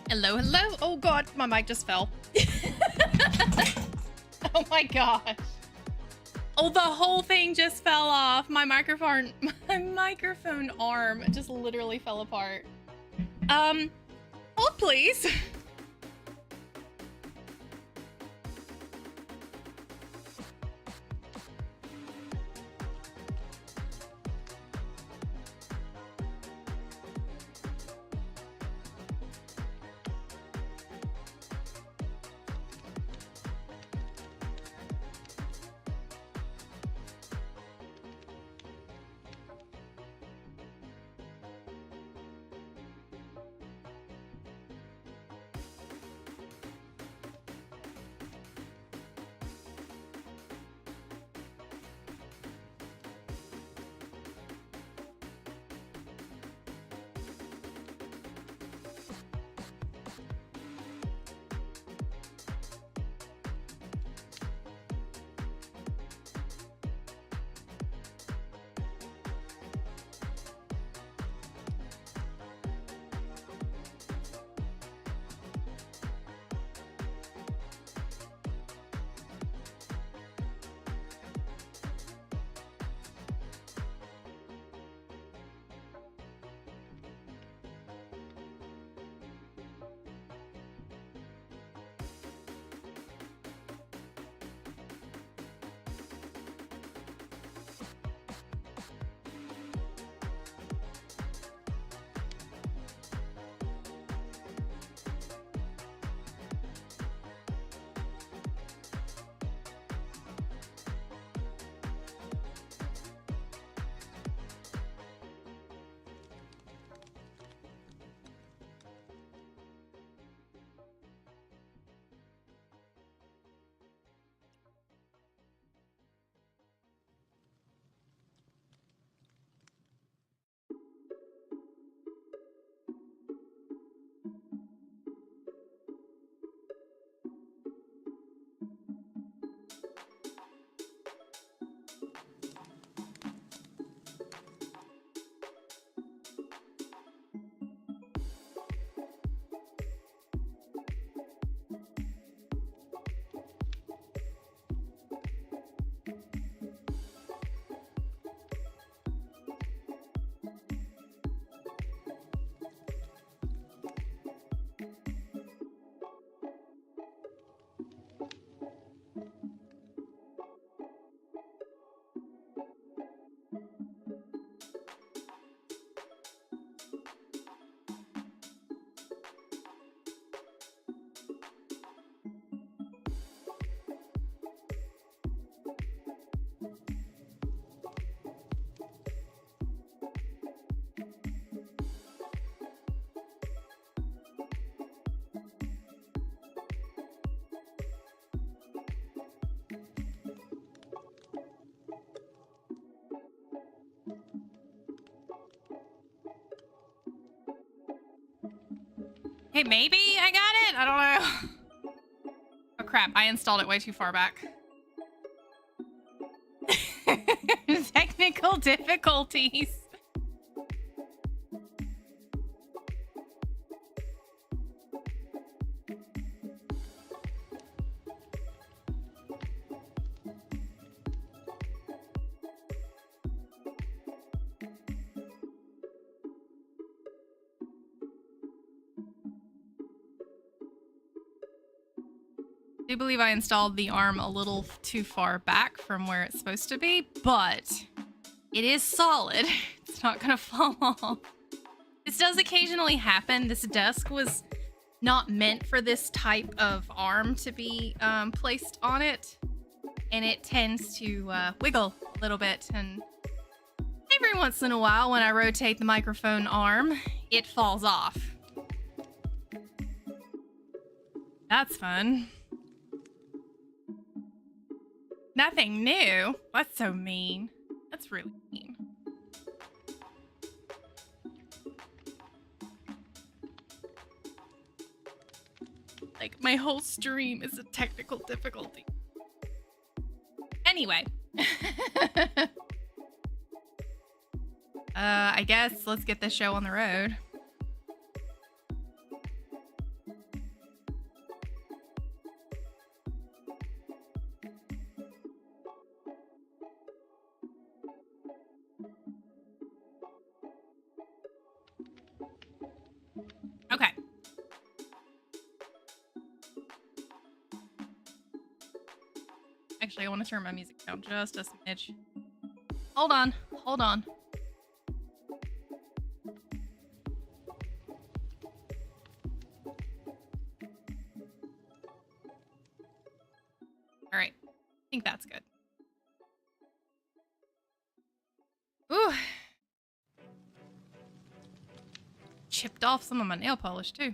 Hello, hello. Oh god, my mic just fell. Oh my gosh. Oh, the whole thing just fell off. My microphone arm just literally fell apart. Hold please. Hey, maybe I got it? I don't know. Oh crap, I installed it way too far back. Technical difficulties. I do believe I installed the arm a little too far back from where it's supposed to be, but it is solid. It's not gonna fall off. This does occasionally happen. This desk was not meant for this type of arm to be placed on it, and it tends to wiggle a little bit, and every once in a while when I rotate the microphone arm, it falls off. That's fun. Nothing new? That's so mean. That's really mean. Like, my whole stream is a technical difficulty. Anyway. I guess let's get this show on the road. Actually, I want to turn my music down just a smidge. Hold on. Hold on. All right. I think that's good. Ooh. Chipped off some of my nail polish, too.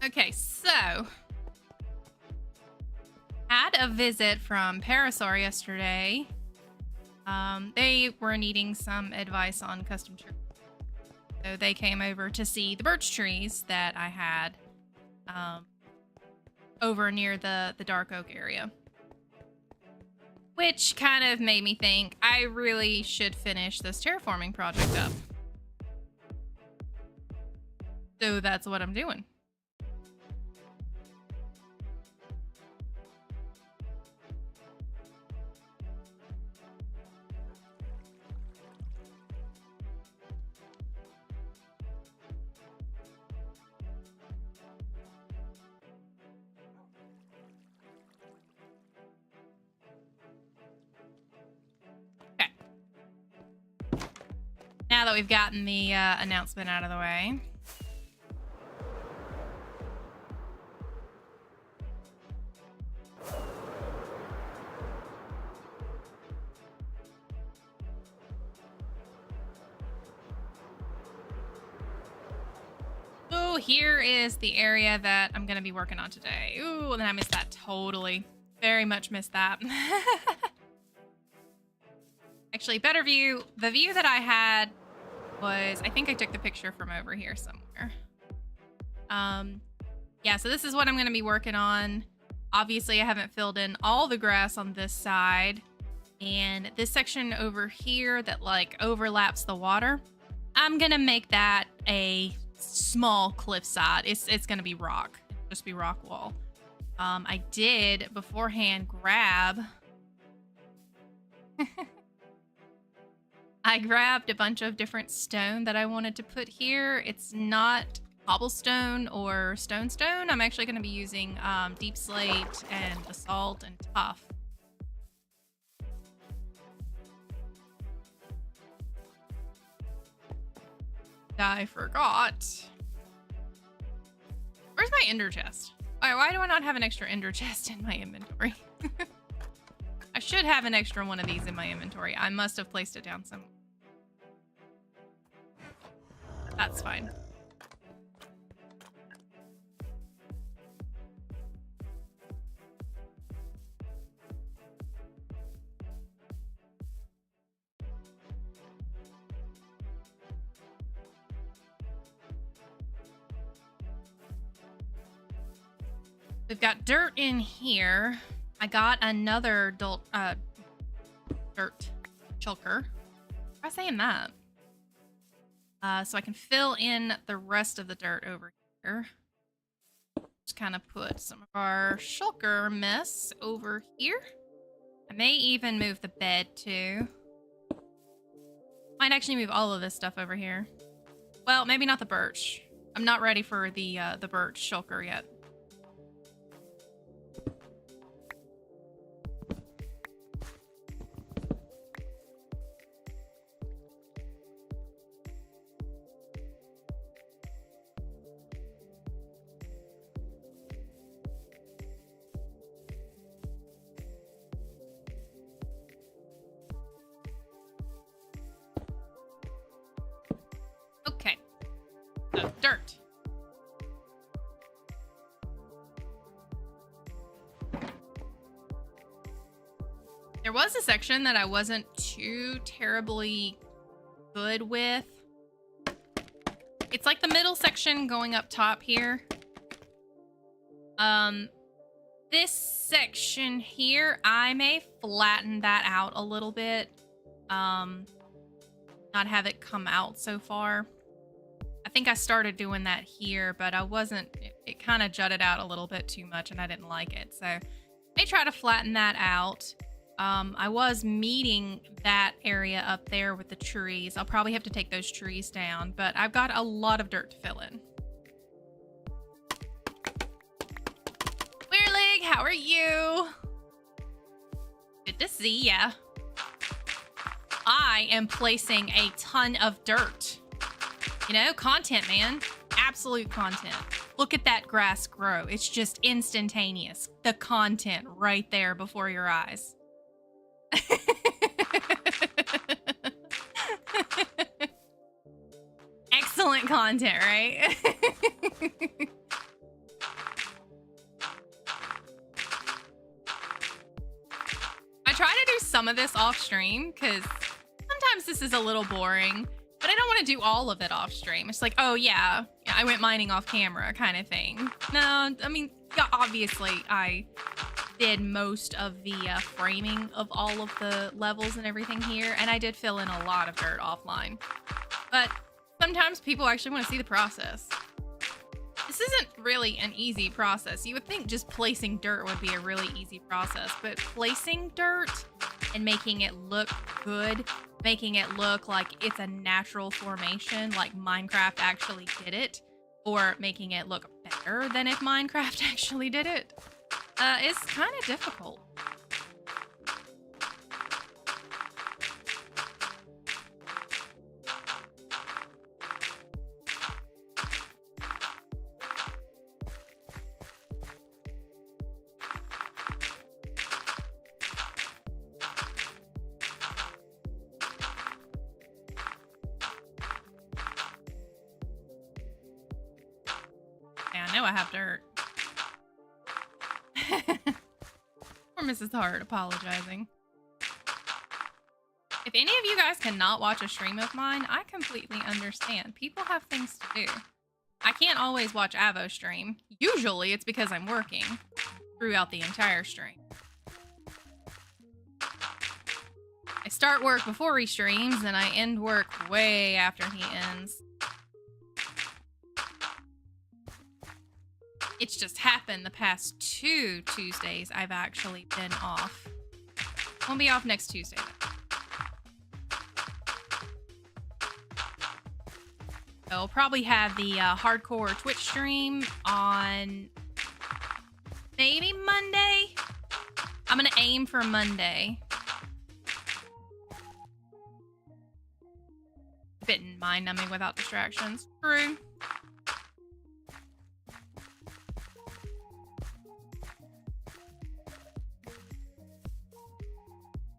Okay, so had a visit from Parasaur yesterday. They were needing some advice on custom trees. So they came over to see the birch trees that I had over near the Dark Oak area. Which kind of made me think I really should finish this terraforming project up. So that's what I'm doing. Now that we've gotten the announcement out of the way. So here is the area that I'm going to be working on today. Ooh, and then I missed that totally. Very much missed that. Actually, better view. The view that I had was, I think I took the picture from over here somewhere. Yeah, so this is what I'm going to be working on. Obviously, I haven't filled in all the grass on this side. And this section over here that like overlaps the water, I'm going to make that a small cliffside. It's going to be rock. Just be rock wall. I did beforehand grab... I grabbed a bunch of different stone that I wanted to put here. It's not cobblestone or stone. I'm actually going to be using deep slate and basalt and tuff. I forgot. Where's my ender chest? Why do I not have an extra ender chest in my inventory? I should have an extra one of these in my inventory. I must have placed it down somewhere. That's fine. We've got dirt in here. I got another dirt chunker. Why am I saying that? So I can fill in the rest of the dirt over here. Just kind of put some of our shulker mess over here. I may even move the bed too. Might actually move all of this stuff over here. Well, maybe not the birch. I'm not ready for the birch shulker yet. Okay, so dirt. There was a section that I wasn't too terribly good with. It's like the middle section going up top here. This section here, I may flatten that out a little bit. Not have it come out so far. I think I started doing that here, but I wasn't, it kind of jutted out a little bit too much and I didn't like it. So I may try to flatten that out. I was meeting that area up there with the trees. I'll probably have to take those trees down, but I've got a lot of dirt to fill in. Weirlig, how are you? Good to see ya. I am placing a ton of dirt. You know, content, man. Absolute content. Look at that grass grow. It's just instantaneous. The content right there before your eyes. Excellent content, right? I try to do some of this off stream because sometimes this is a little boring, but I don't want to do all of it off stream. It's like, oh yeah, I went mining off camera kind of thing. No, I mean, yeah, obviously I did most of the framing of all of the levels and everything here, and I did fill in a lot of dirt offline. But sometimes people actually want to see the process. This isn't really an easy process. You would think just placing dirt would be a really easy process, but placing dirt and making it look good, making it look like it's a natural formation, like Minecraft actually did it, or making it look better than if Minecraft actually did it, is kind of difficult. I know I have dirt. Poor Mrs. Hart apologizing. If any of you guys cannot watch a stream of mine, I completely understand. People have things to do. I can't always watch Avo stream. Usually it's because I'm working throughout the entire stream. I start work before he streams and I end work way after he ends. It's just happened the past 2 Tuesdays I've actually been off. Won't be off next Tuesday though. I'll probably have the hardcore Twitch stream on maybe Monday. I'm gonna aim for Monday. A bit mind-numbing without distractions. True.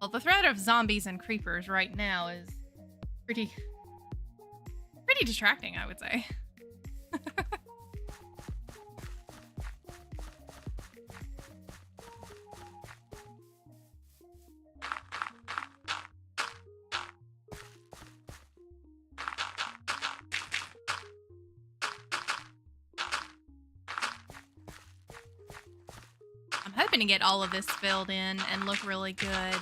Well, the threat of zombies and creepers right now is pretty distracting, I would say. Hoping to get all of this filled in and look really good.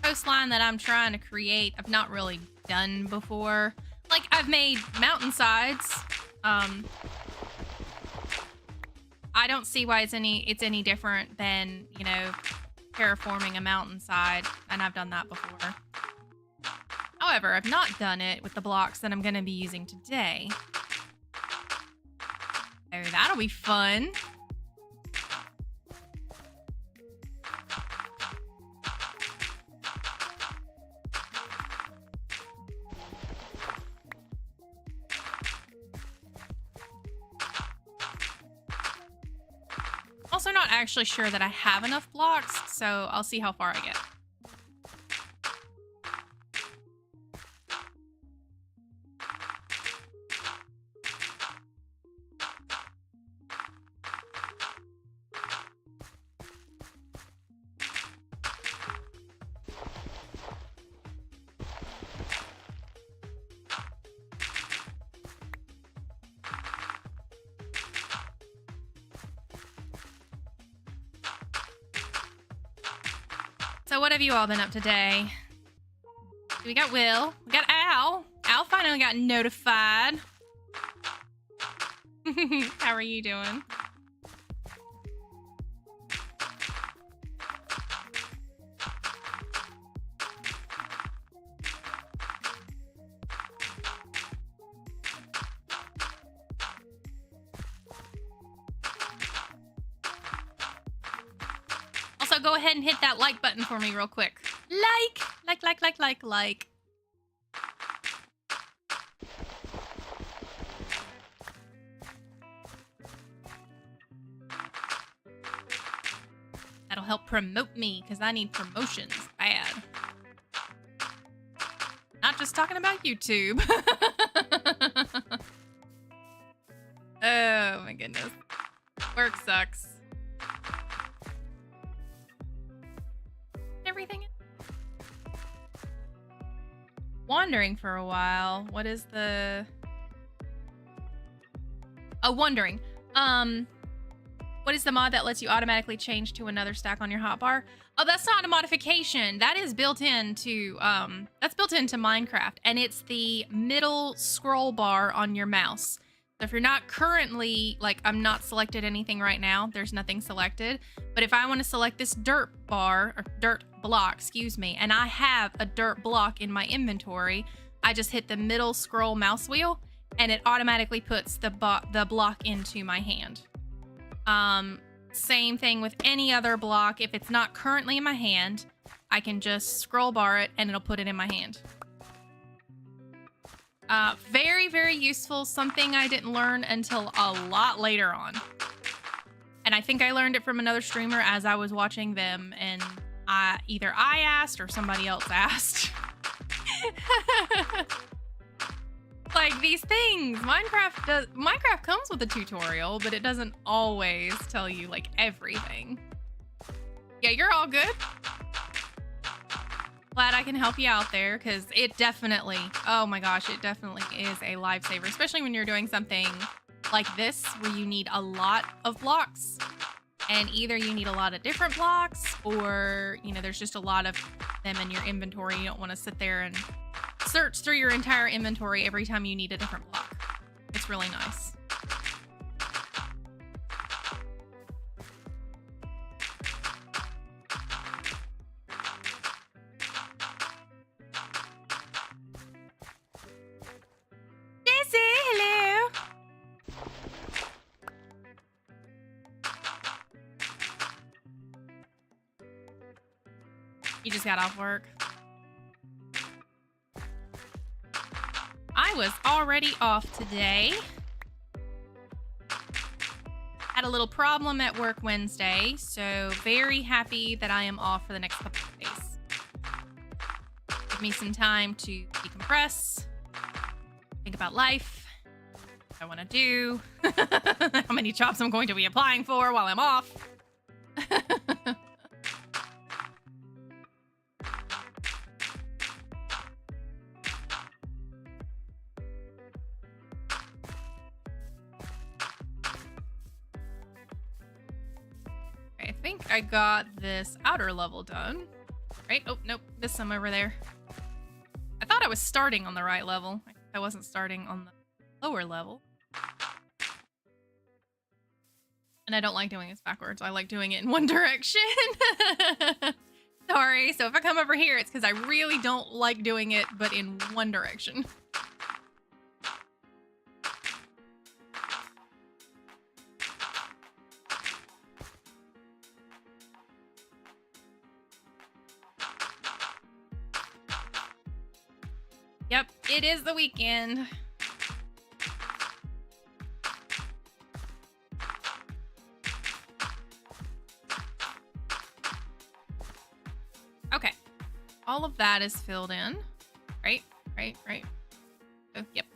Coastline that I'm trying to create, I've not really done before. Like, I've made mountainsides. I don't see why it's any different than, you know, terraforming a mountainside, and I've done that before. However, I've not done it with the blocks that I'm going to be using today. So that'll be fun. Also not actually sure that I have enough blocks, so I'll see how far I get. So what have you all been up today? We got Will. We got Al. Al finally got notified. How are you doing? go ahead and hit that like button for me real quick. Like. That'll help promote me, because I need promotions bad. Not just talking about YouTube. Oh my goodness. Work sucks. Everything. Wandering for a while. What is the... Oh, wandering. What is the mod that lets you automatically change to another stack on your hotbar? Oh, that's not a modification. That is built into, that's built into Minecraft, and it's the middle scroll bar on your mouse. So if you're not currently, like, I'm not selected anything right now, there's nothing selected, but if I want to select this dirt bar, or dirt block, excuse me, and I have a dirt block in my inventory, I just hit the middle scroll mouse wheel, and it automatically puts the block into my hand. Same thing with any other block. If it's not currently in my hand, I can just scroll bar it and it'll put it in my hand. Very, very useful. Something I didn't learn until a lot later on. And I think I learned it from another streamer as I was watching them, and either I asked or somebody else asked. Like these things, Minecraft comes with a tutorial, but it doesn't always tell you like everything. Yeah, you're all good. Glad I can help you out there, because it definitely, oh my gosh, it definitely is a lifesaver, especially when you're doing something like this where you need a lot of blocks, and either you need a lot of different blocks, or you know, there's just a lot of them in your inventory. You don't want to sit there and search through your entire inventory every time you need a different block. It's really nice. Jesse, hello. You just got off work. I was already off today. Had a little problem at work Wednesday, so very happy that I am off for the next couple of days. Give me some time to decompress, think about life, what I want to do, how many jobs I'm going to be applying for while I'm off. I think I got this outer level done, right? Oh, nope, there's some over there. I thought I was starting on the right level. I wasn't starting on the lower level. And I don't like doing this backwards. I like doing it in one direction. Sorry, so if I come over here, it's because I really don't like doing it, but in one direction. Yep, it is the weekend. Okay, all of that is filled in, right? Oh, yep.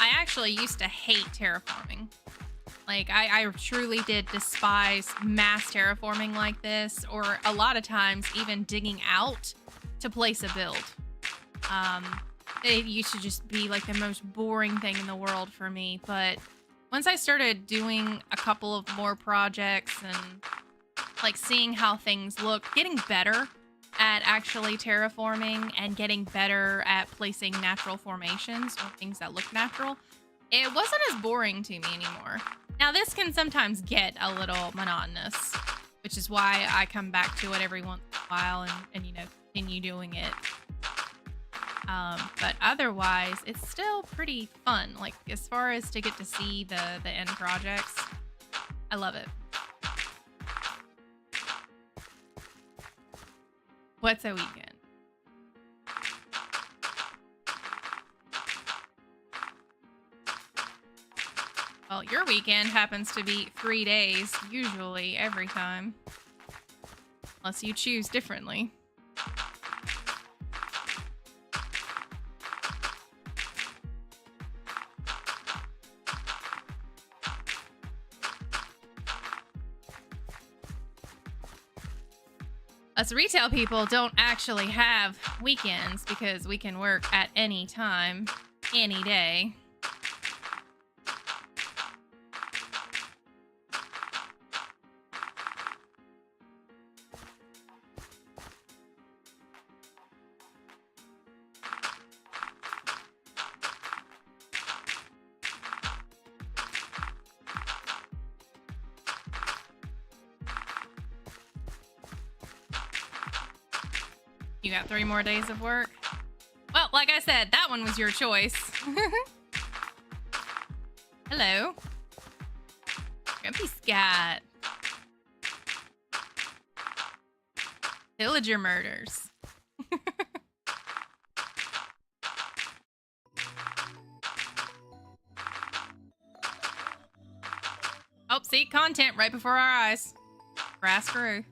I actually used to hate terraforming. Like, I truly did despise mass terraforming like this, or a lot of times even digging out to place a build. It used to just be like the most boring thing in the world for me, but once I started doing a couple of more projects and like seeing how things look, getting better at actually terraforming and getting better at placing natural formations or things that look natural, It wasn't as boring to me anymore. Now, this can sometimes get a little monotonous, which is why I come back to it every once in a while and you know, continue doing it. But otherwise, it's still pretty fun. Like, as far as to get to see the end projects, I love it. What's a weekend? Well, your weekend happens to be 3 days, usually, every time. Unless you choose differently. Us retail people don't actually have weekends because we can work at any time, any day. You got 3 more days of work? Well, like I said, that one was your choice. Hello. Grumpy Scott. Villager murders. Oh, see, content right before our eyes. Grass grew.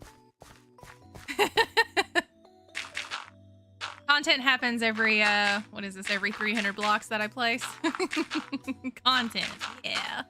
Content happens every, what is this, every 300 blocks that I place? Content, yeah.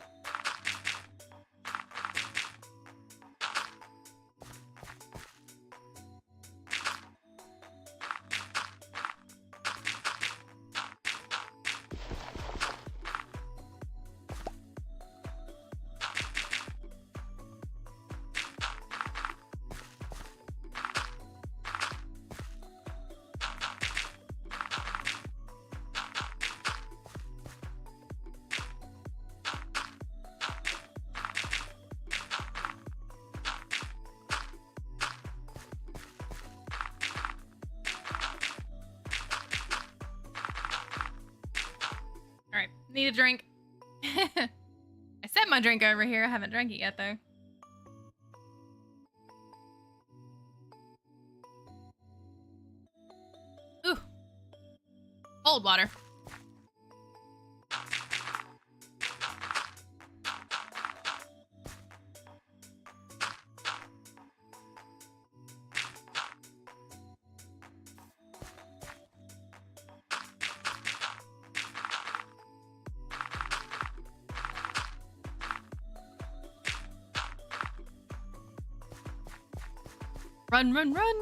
Need a drink. I set my drink over here. I haven't drank it yet, though. Ooh. Cold water. Run, run, run.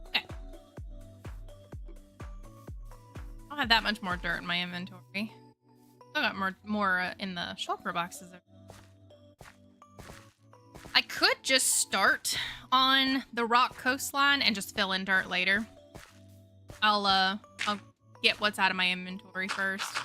Okay. I don't have that much more dirt in my inventory. Still got more in the shulker boxes. I could just start on the rock coastline and just fill in dirt later. I'll get what's out of my inventory first.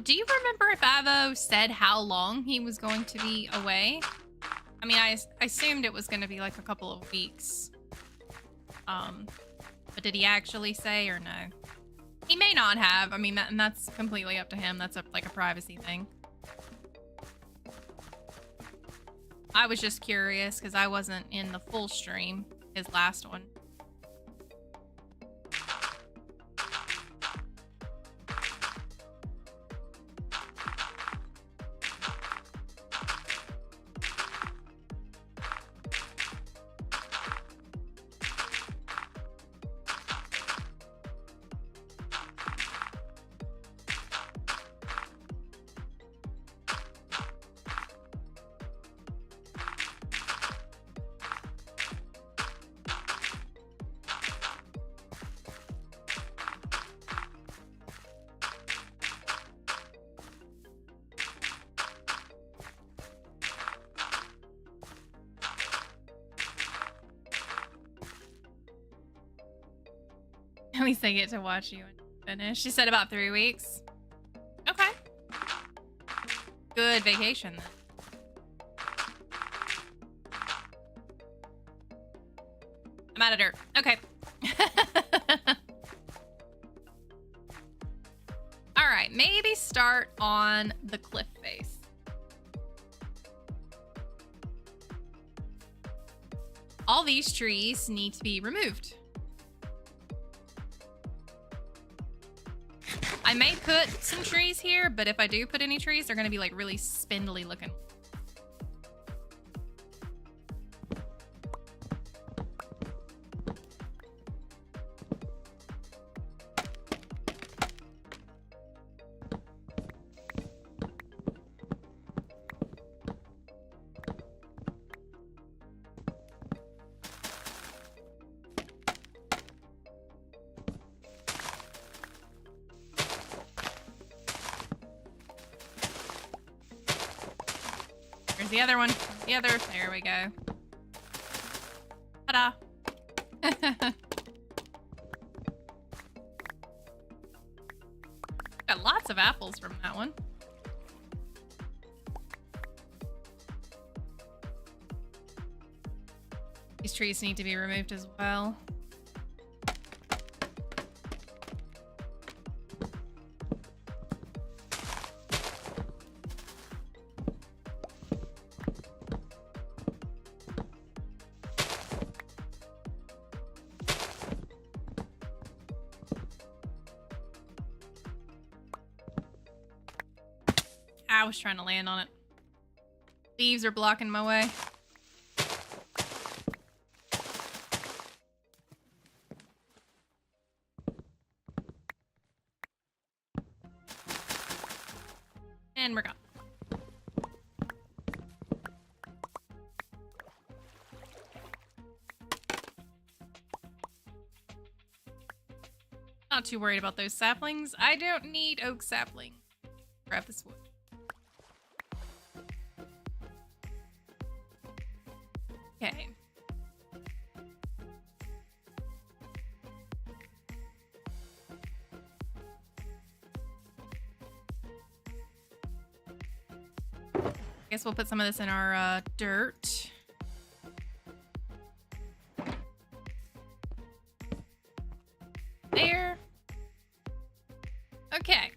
Do you remember if Avo said how long he was going to be away? I mean, I assumed it was going to be like a couple of weeks. But did he actually say or no? He may not have. I mean, and that's completely up to him. That's like a privacy thing. I was just curious because I wasn't in the full stream, his last one. At least I get to watch you finish. She said about 3 weeks. Okay. Good vacation then. I'm out of dirt. Okay. All right, maybe start on the cliff face. All these trees need to be removed. I may put some trees here, but if I do put any trees, they're going to be like really spindly looking. The other one. The other. There we go. Ta-da. Got lots of apples from that one. These trees need to be removed as well. I was trying to land on it. Leaves are blocking my way. And we're gone. Not too worried about those saplings. I don't need oak sapling. Grab this wood. Okay. Guess we'll put some of this in our dirt. There. Okay.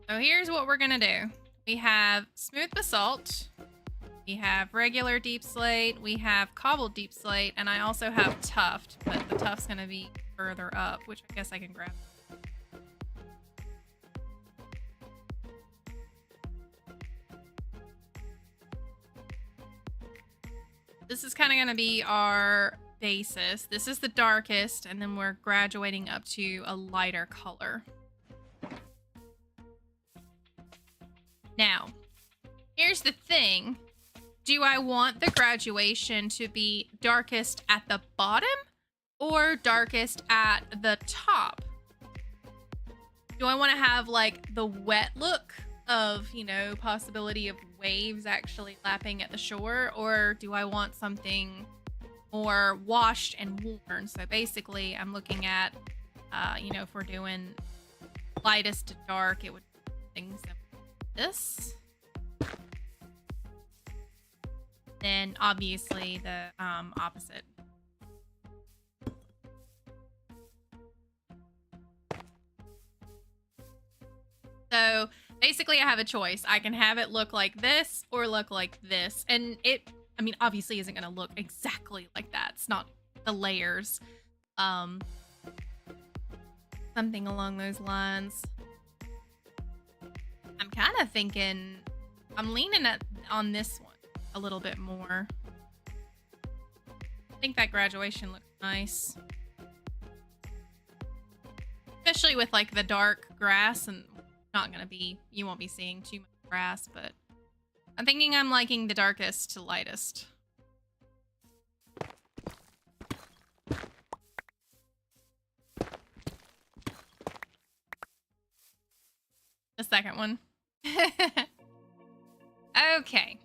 So here's what we're gonna do. We have smooth basalt, we have regular deep slate, we have cobbled deep slate, and I also have tuft, but the tuft's gonna be further up, which I guess I can grab. This is kind of gonna be our basis. This is the darkest, and then we're graduating up to a lighter color. Now, here's the thing. Do I want the graduation to be darkest at the bottom or darkest at the top? Do I want to have like the wet look of, you know, possibility of waves actually lapping at the shore, or do I want something more washed and worn? So basically I'm looking at, you know, if we're doing lightest to dark, it would be things like this. Then obviously the opposite. So basically I have a choice. I can have it look like this or look like this. And it, I mean, obviously isn't going to look exactly like that. It's not the layers. Something along those lines. I'm kind of thinking, I'm leaning on this one a little bit more. I think that graduation looks nice. Especially with like the dark grass, and not gonna be, you won't be seeing too much grass, but I'm thinking I'm liking the darkest to lightest. The second one. Okay.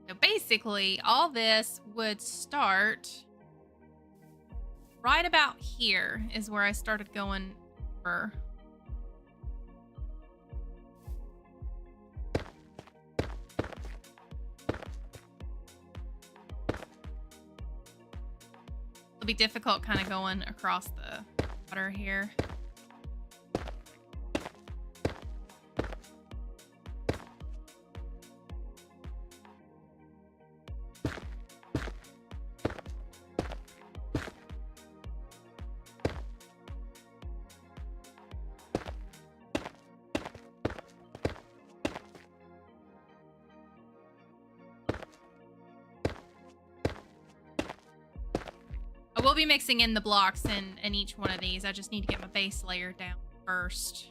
So basically, all this would start right about here is where I started going for. It'll be difficult kind of going across the water here. I will be mixing in the blocks in each one of these. I just need to get my base layer down first.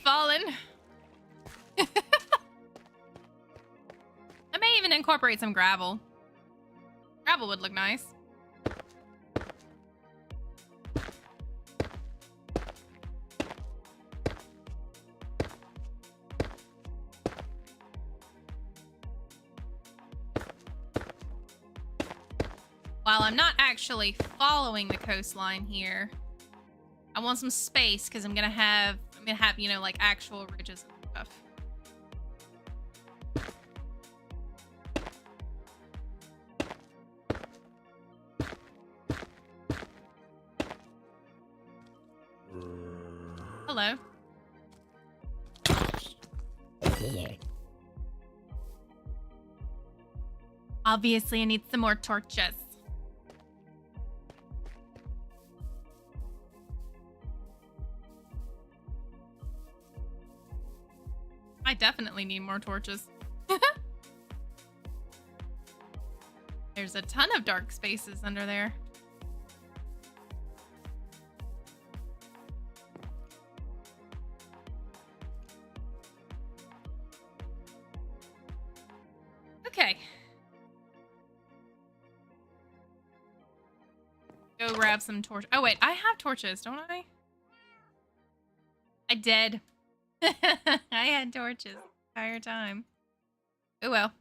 Fallen. I may even incorporate some gravel. Gravel would look nice. While I'm not actually following the coastline here, I want some space because I'm gonna have, you know, like actual ridges and stuff. Hello. Obviously, I need some more torches. I definitely need more torches. There's a ton of dark spaces under there. Okay. Go grab some torch. Oh wait, I have torches, don't I? I did. I had torches the entire time. Oh well.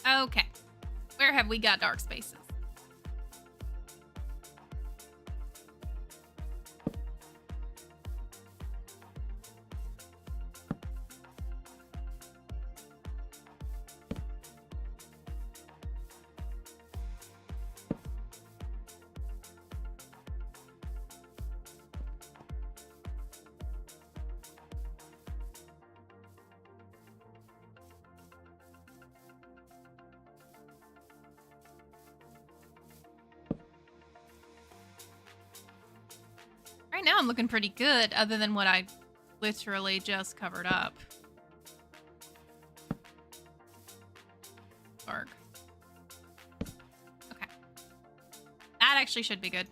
Okay. Where have we got dark spaces? Right now I'm looking pretty good, other than what I literally just covered up. Dark. Okay. That actually should be good.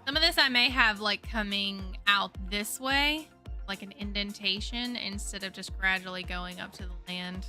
Some of this I may have like coming out this way, like an indentation, instead of just gradually going up to the land.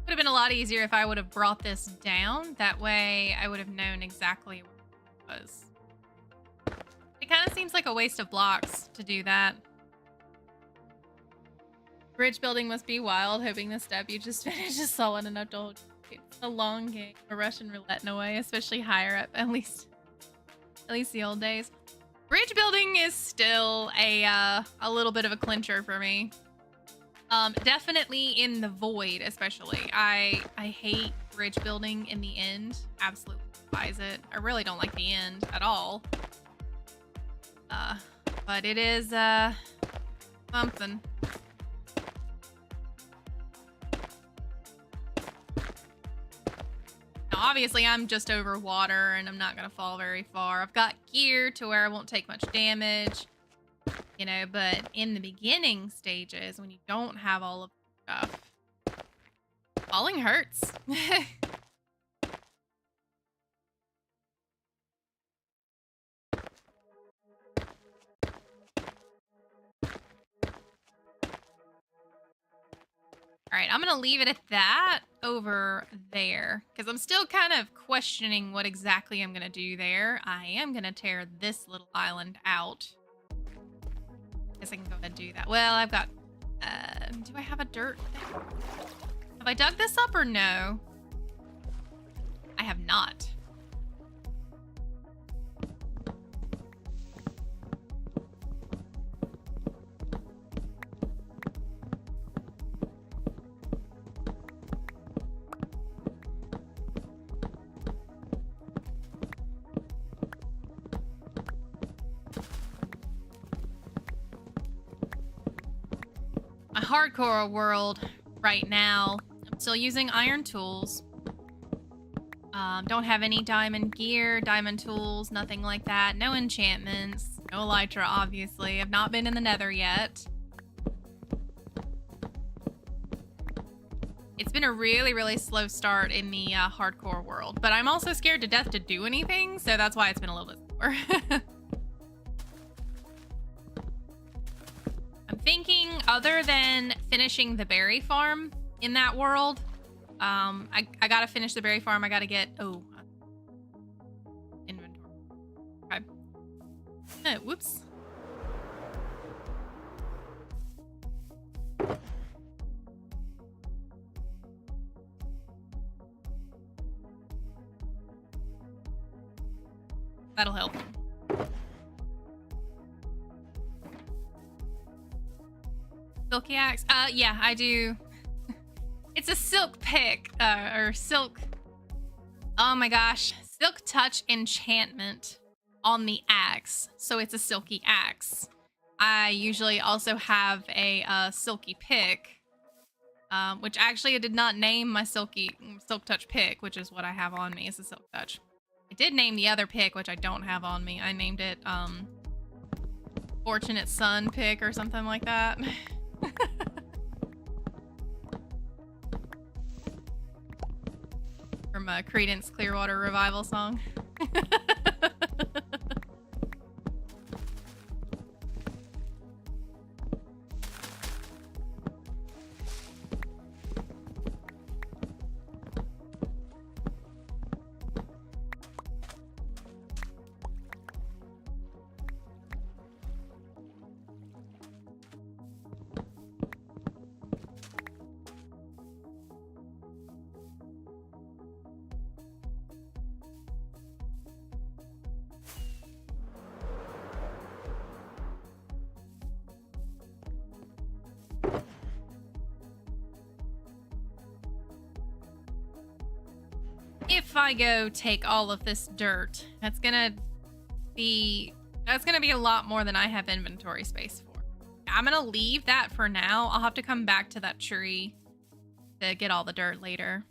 Would have been a lot easier if I would have brought this down. That way I would have known exactly where it was. It kind of seems like a waste of blocks to do that. Bridge building must be wild, hoping the step you just finished is solid enough to hold. It's a long game. A Russian roulette in a way, especially higher up, at least the old days. Bridge building is still a little bit of a clincher for me. Definitely in the void, especially. I hate bridge building in the end. Absolutely despise it. I really don't like the end at all. But it is, something. Now, obviously, I'm just over water and I'm not gonna fall very far. I've got gear to where I won't take much damage. You know, but in the beginning stages, when you don't have all of the stuff, falling hurts. All right, I'm going to leave it at that over there because I'm still kind of questioning what exactly I'm going to do there. I am going to tear this little island out. Guess I can go ahead and do that. Well, I've got, do I have a dirt thing? Have I dug this up or no? I have not. Hardcore world right now. I'm still using iron tools. Don't have any diamond gear, diamond tools, nothing like that. No enchantments, no elytra, obviously. I've not been in the nether yet. It's been a really, really slow start in the hardcore world, but I'm also scared to death to do anything, so that's why it's been a little bit slower. Thinking other than finishing the berry farm in that world, I gotta finish the berry farm. I gotta get inventory. Okay. Whoops. That'll help. Silky axe? Yeah, I do. It's a silk pick, or silk. Oh my gosh. Silk touch enchantment on the axe. So it's a silky axe. I usually also have a silky pick, which actually I did not name my silk touch pick, which is what I have on me is a silk touch. I did name the other pick, which I don't have on me. I named it, Fortunate Sun pick or something like that. From a Creedence Clearwater Revival song. if I go take all of this dirt, that's gonna be a lot more than I have inventory space for. I'm gonna leave that for now. I'll have to come back to that tree to get all the dirt later.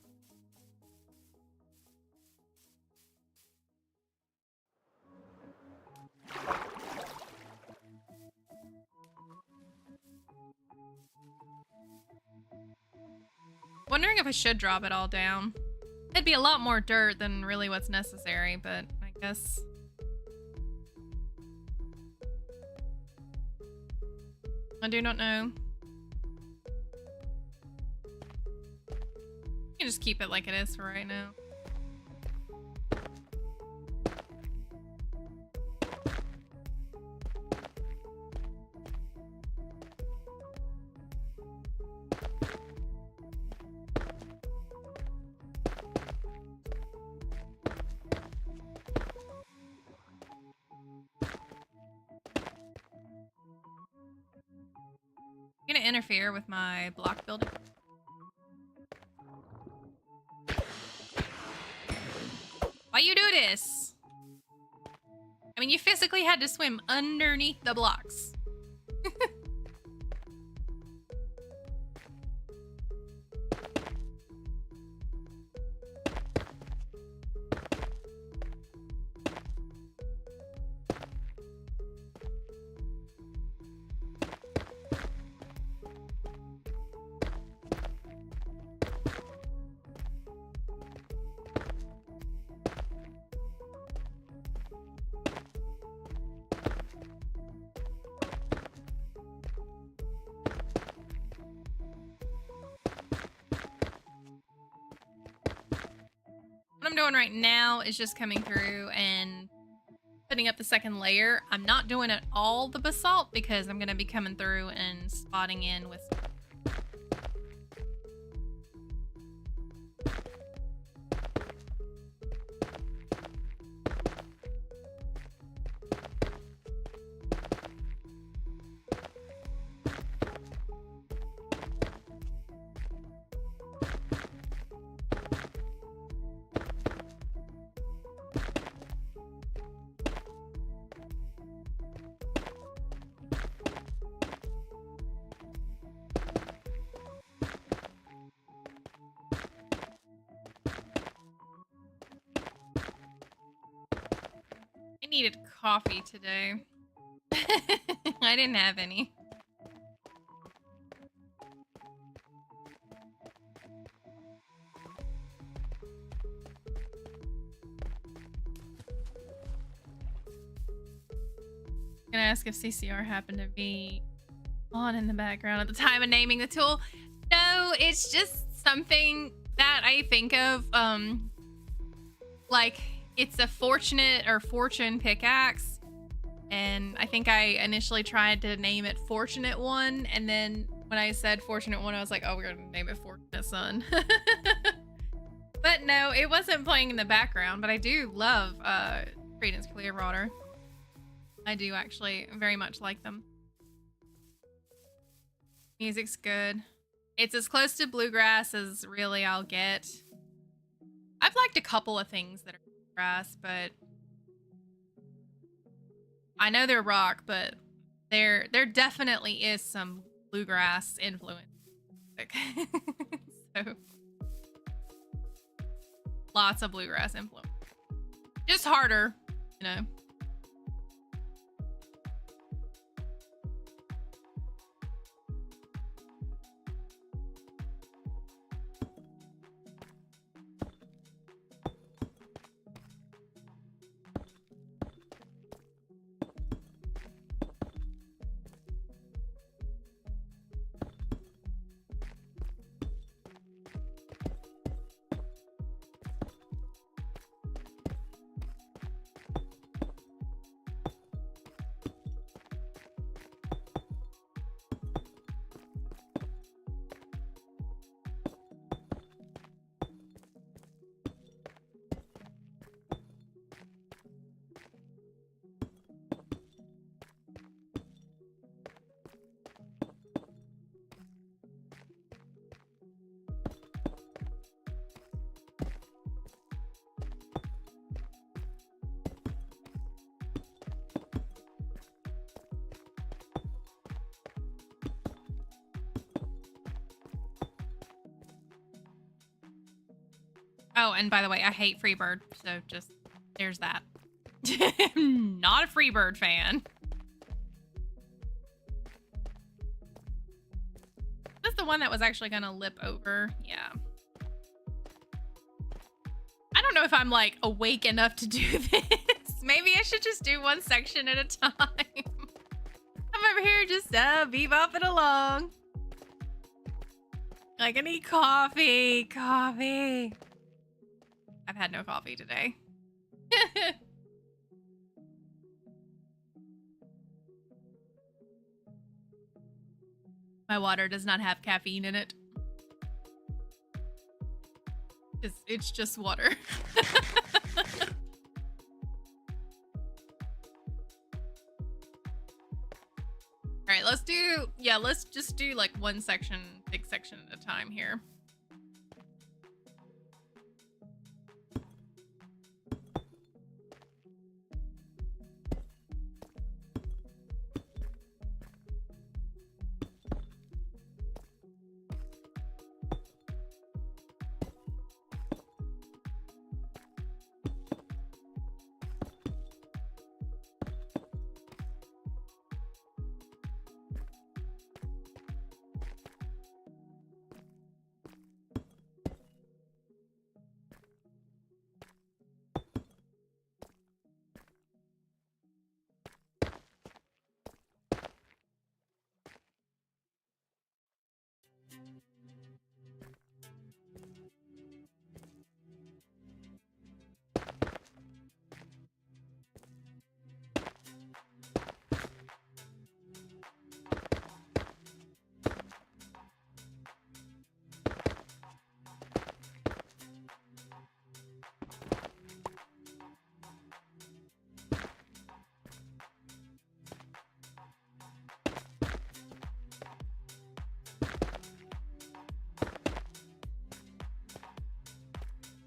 Wondering if I should drop it all down. It'd be a lot more dirt than really what's necessary, but I guess... I do not know. You can just keep it like it is for right now. I'm gonna interfere with my block building. Why you do this? I mean, you physically had to swim underneath the blocks. What I'm doing right now is just coming through and putting up the second layer. I'm not doing it all the basalt because I'm going to be coming through and spotting in with... I needed coffee today. I didn't have any. I'm gonna ask if CCR happened to be on in the background at the time of naming the tool. No, it's just something that I think of, like, it's a fortunate or fortune pickaxe, and I think I initially tried to name it Fortunate One, and then when I said Fortunate One, I was like, oh, we're gonna name it Fortunate Son. But no, it wasn't playing in the background, but I do love Creedence Clearwater. I do actually very much like them. Music's good. It's as close to bluegrass as really I'll get. I've liked a couple of things that are bluegrass, but I know they're rock, but there definitely is some bluegrass influence. So lots of bluegrass influence. Just harder, you know. Oh, and by the way, I hate Freebird, so just there's that. Not a Freebird fan. That's the one that was actually gonna lip over. Yeah. I don't know if I'm like awake enough to do this. Maybe I should just do one section at a time. I'm over here just bebopping along. Like, I need coffee. Coffee. I've had no coffee today. My water does not have caffeine in it. It's just water. All right, let's just do like one section, big section at a time here.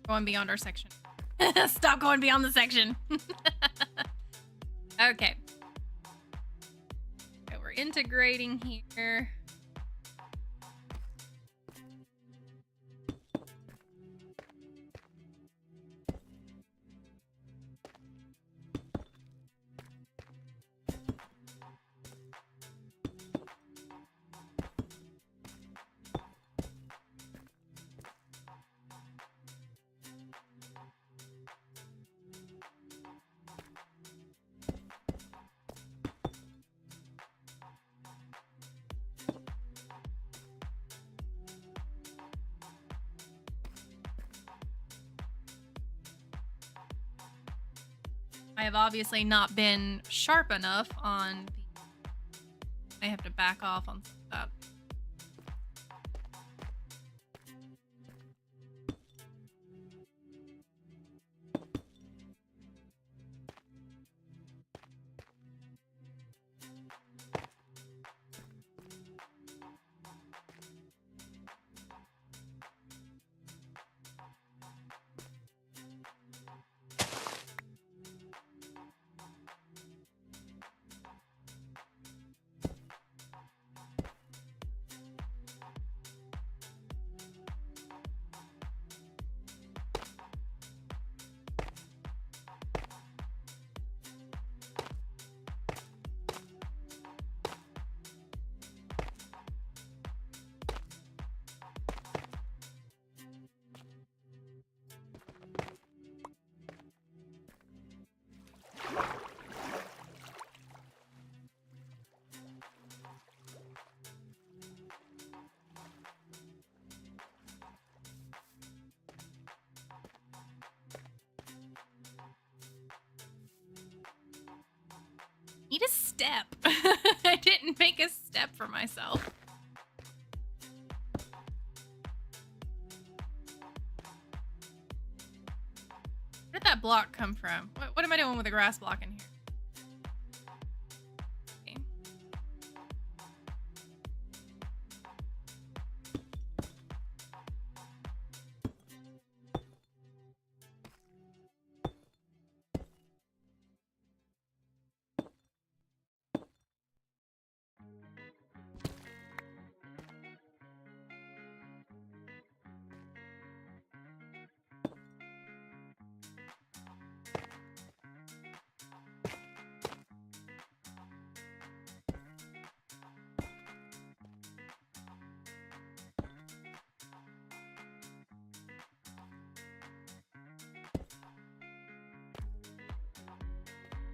Going beyond our section. Stop going beyond the section. Okay. Okay, we're integrating here. I have obviously not been sharp enough on the... I have to back off on that. Need a step. I didn't make a step for myself. Where did that block come from? What am I doing with a grass block in here? Okay.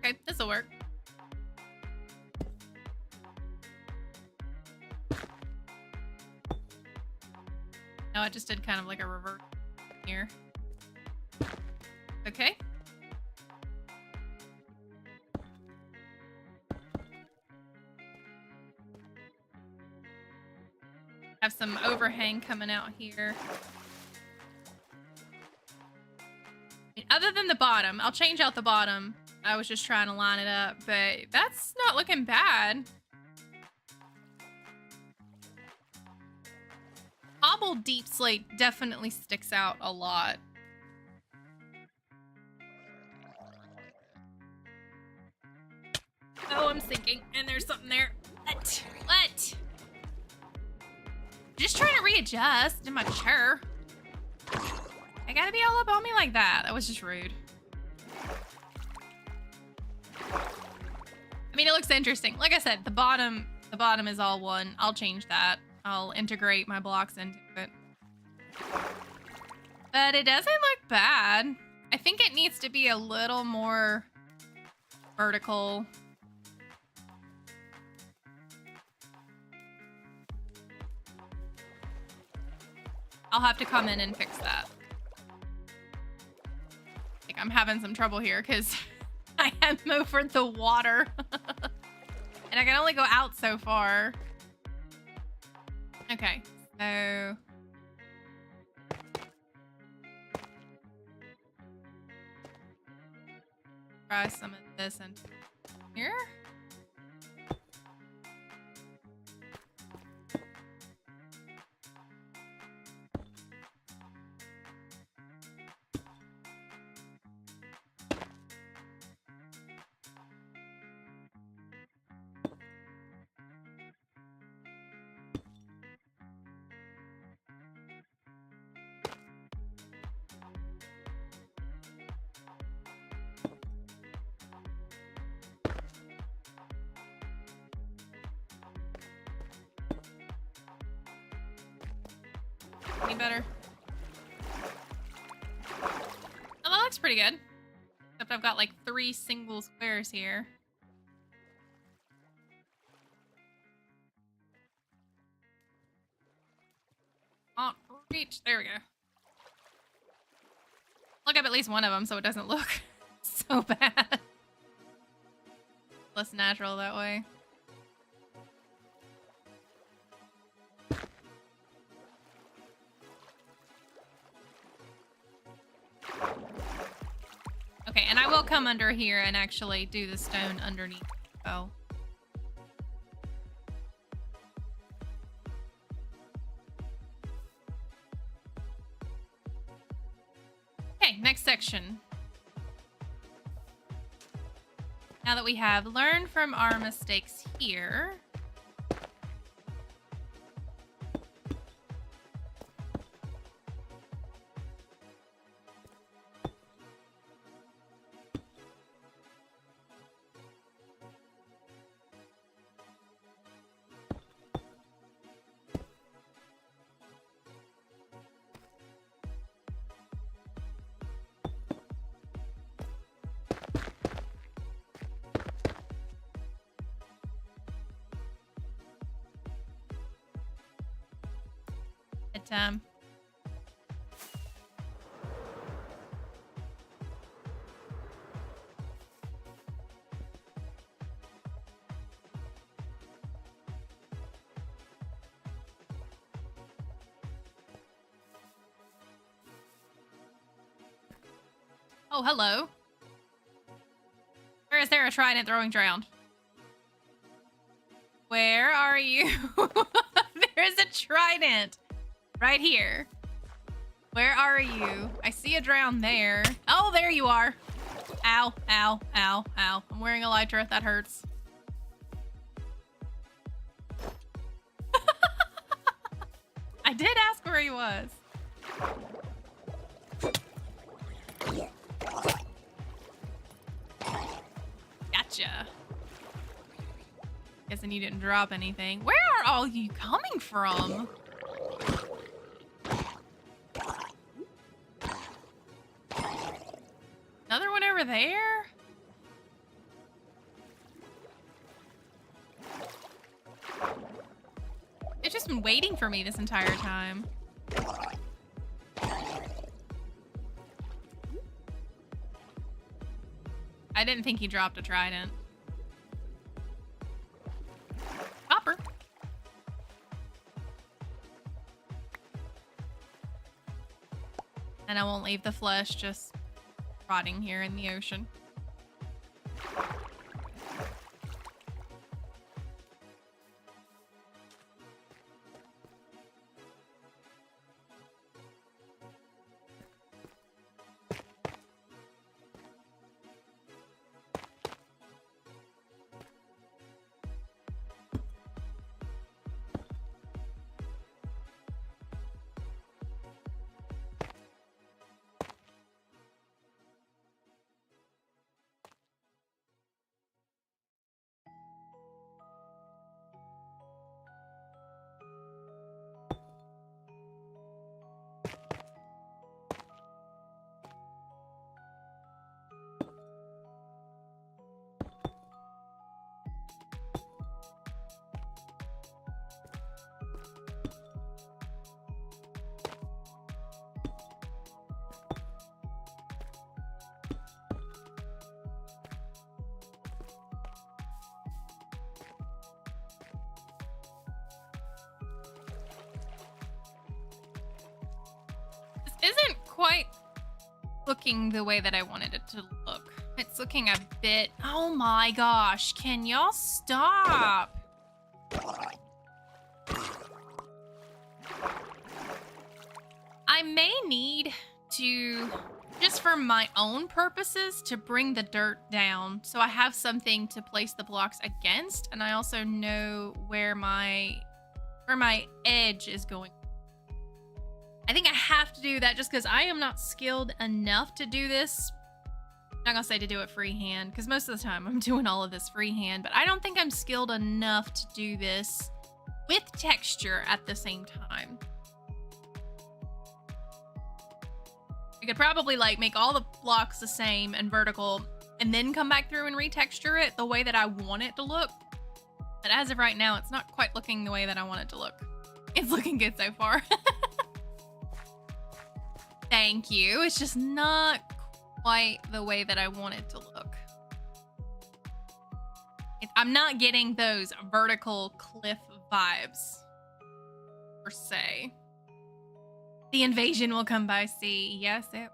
Okay, this'll work. No, I just did kind of like a reverse here. Okay. Have some overhang coming out here. Other than the bottom, I'll change out the bottom. I was just trying to line it up, but that's not looking bad. Cobbled deep slate definitely sticks out a lot. Oh, I'm sinking, and there's something there. What? Just trying to readjust in my chair. I gotta be all up on me like that. That was just rude. I mean, it looks interesting. Like I said, the bottom is all one. I'll change that. I'll integrate my blocks into it. But it doesn't look bad. I think it needs to be a little more vertical. I'll have to come in and fix that. Like, I'm having some trouble here because I am over the water. And I can only go out so far. Okay, so... try some of this in here. Any better? Oh, that looks pretty good. Except I've got like 3 single squares here. Oh, reach. There we go. Look up at least one of them so it doesn't look so bad. Less natural that way. Okay, and I will come under here and actually do the stone underneath. Oh. Okay, next section. Now that we have learned from our mistakes here, oh, hello. Where is there a trident throwing drowned? Where are you? There's a trident right here. Where are you? I see a drown there. Oh, there you are. Ow, ow, ow, ow. I'm wearing elytra. That hurts. I did ask where he was. Gotcha. Guessing you didn't drop anything. Where are all you coming from? Another one over there? waiting for me this entire time. I didn't think he dropped a trident. Copper. And I won't leave the flesh just rotting here in the ocean. Isn't quite looking the way that I wanted it to look. It's looking a bit... Oh my gosh, can y'all stop? I may need to, just for my own purposes, to bring the dirt down so I have something to place the blocks against, and I also know where my edge is going. I think I have to do that just because I am not skilled enough to do this. I'm not gonna say to do it freehand, because most of the time I'm doing all of this freehand, but I don't think I'm skilled enough to do this with texture at the same time. I could probably like make all the blocks the same and vertical and then come back through and retexture it the way that I want it to look. But as of right now, it's not quite looking the way that I want it to look. It's looking good so far. Thank you. It's just not quite the way that I want it to look. I'm not getting those vertical cliff vibes, per se. The invasion will come by sea. Yes, it...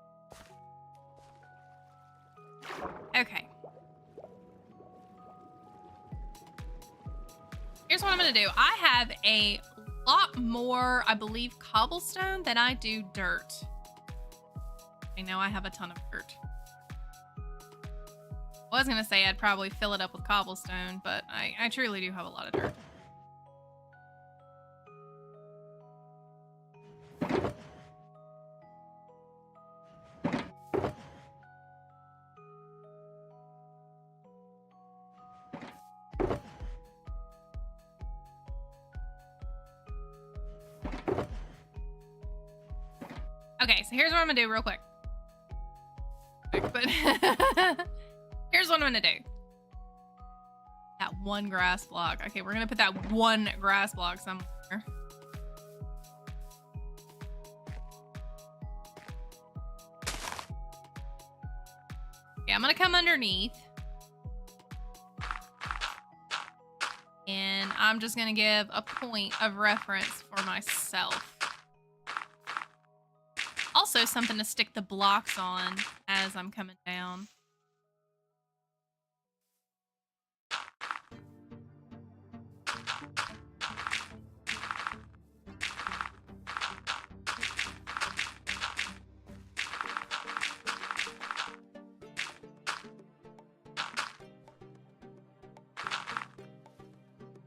Okay. Here's what I'm gonna do. I have a lot more, I believe, cobblestone than I do dirt. I know I have a ton of dirt. I was gonna say I'd probably fill it up with cobblestone, but I truly do have a lot of dirt. Okay, so here's what I'm gonna do real quick. But here's what I'm gonna do. That one grass block. Okay, we're gonna put that one grass block somewhere. Okay, I'm gonna come underneath. And I'm just gonna give a point of reference for myself. Also something to stick the blocks on as I'm coming down.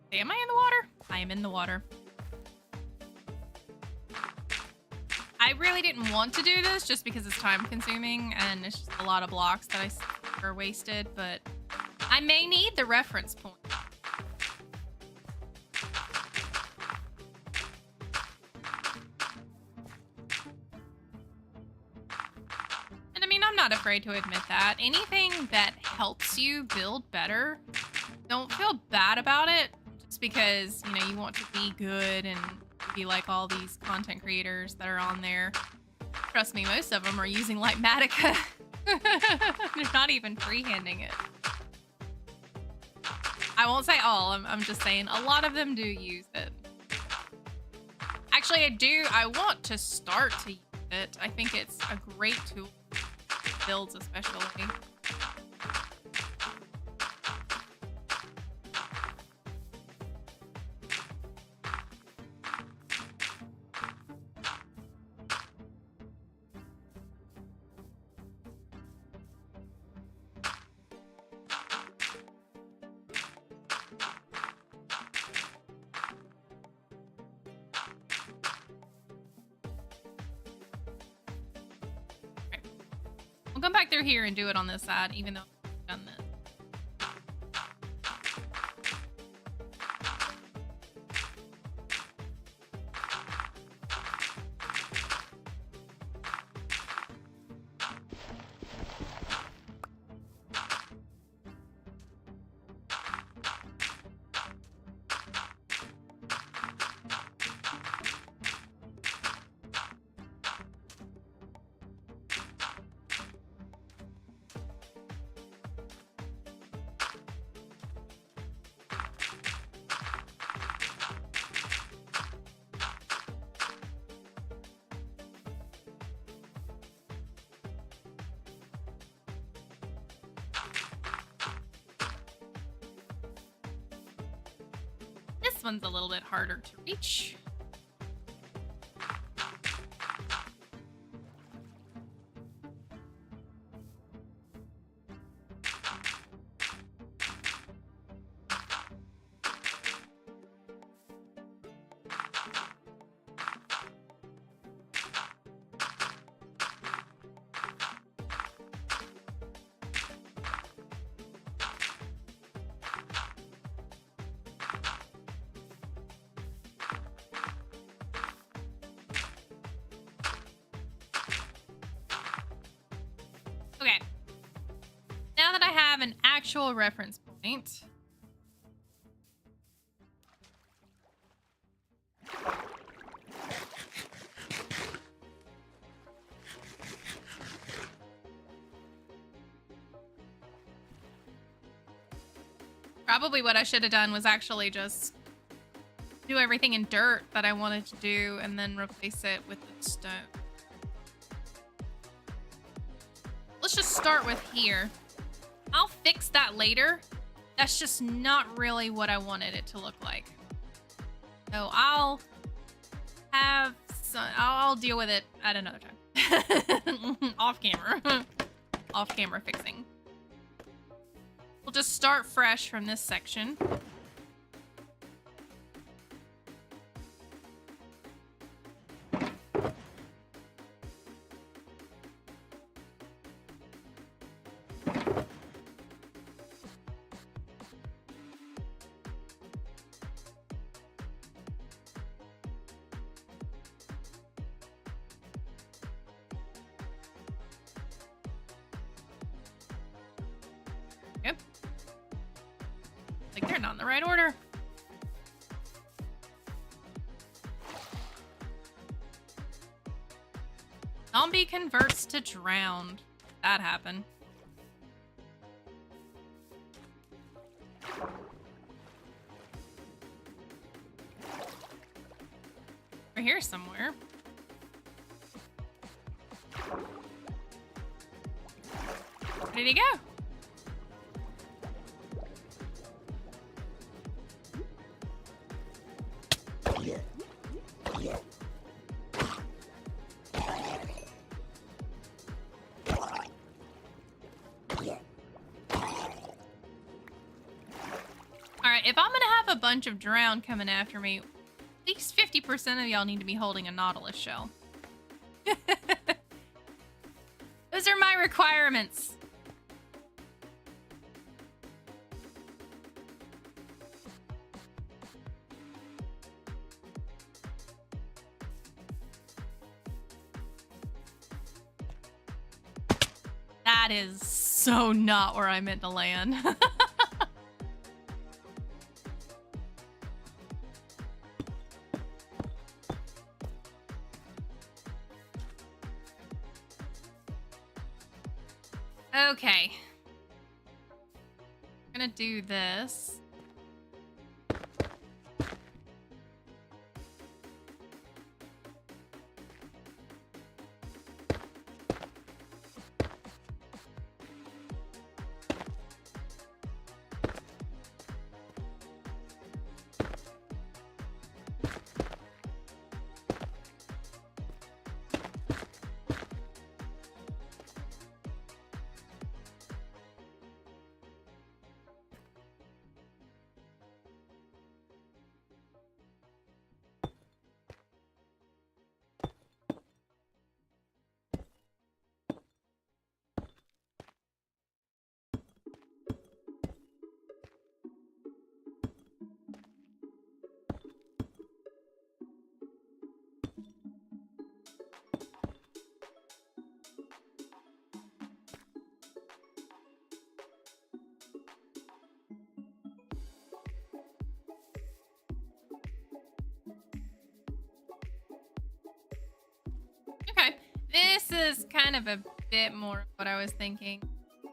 Okay, am I in the water? I am in the water. I really didn't want to do this just because it's time consuming and it's just a lot of blocks that are wasted, but I may need the reference point. And I mean, I'm not afraid to admit that. Anything that helps you build better, don't feel bad about it just because, you know, you want to be good and be like all these content creators that are on there. Trust me, most of them are using Lightmatica. They're not even freehanding it. I won't say all, I'm just saying a lot of them do use it. Actually, I want to start to use it. I think it's a great tool. Builds especially. We'll come back through here and do it on this side, even though I've done this. This one's a little bit harder to reach. Okay. Now that I have an actual reference point, probably what I should have done was actually just do everything in dirt that I wanted to do and then replace it with the stone. Let's just start with here. I'll fix that later. That's just not really what I wanted it to look like. So I'll deal with it at another time. Off camera. Off camera fixing. We'll just start fresh from this section. Yep. Like they're not in the right order. Zombie converts to drowned. That happened. We're here somewhere. Where did he go? If I'm gonna have a bunch of drowned coming after me, at least 50% of y'all need to be holding a nautilus shell. Those are my requirements. That is so not where I meant to land. Okay. I'm gonna do this. Okay, this is kind of a bit more what I was thinking.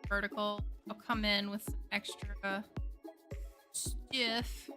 Vertical. I'll come in with some extra stiff.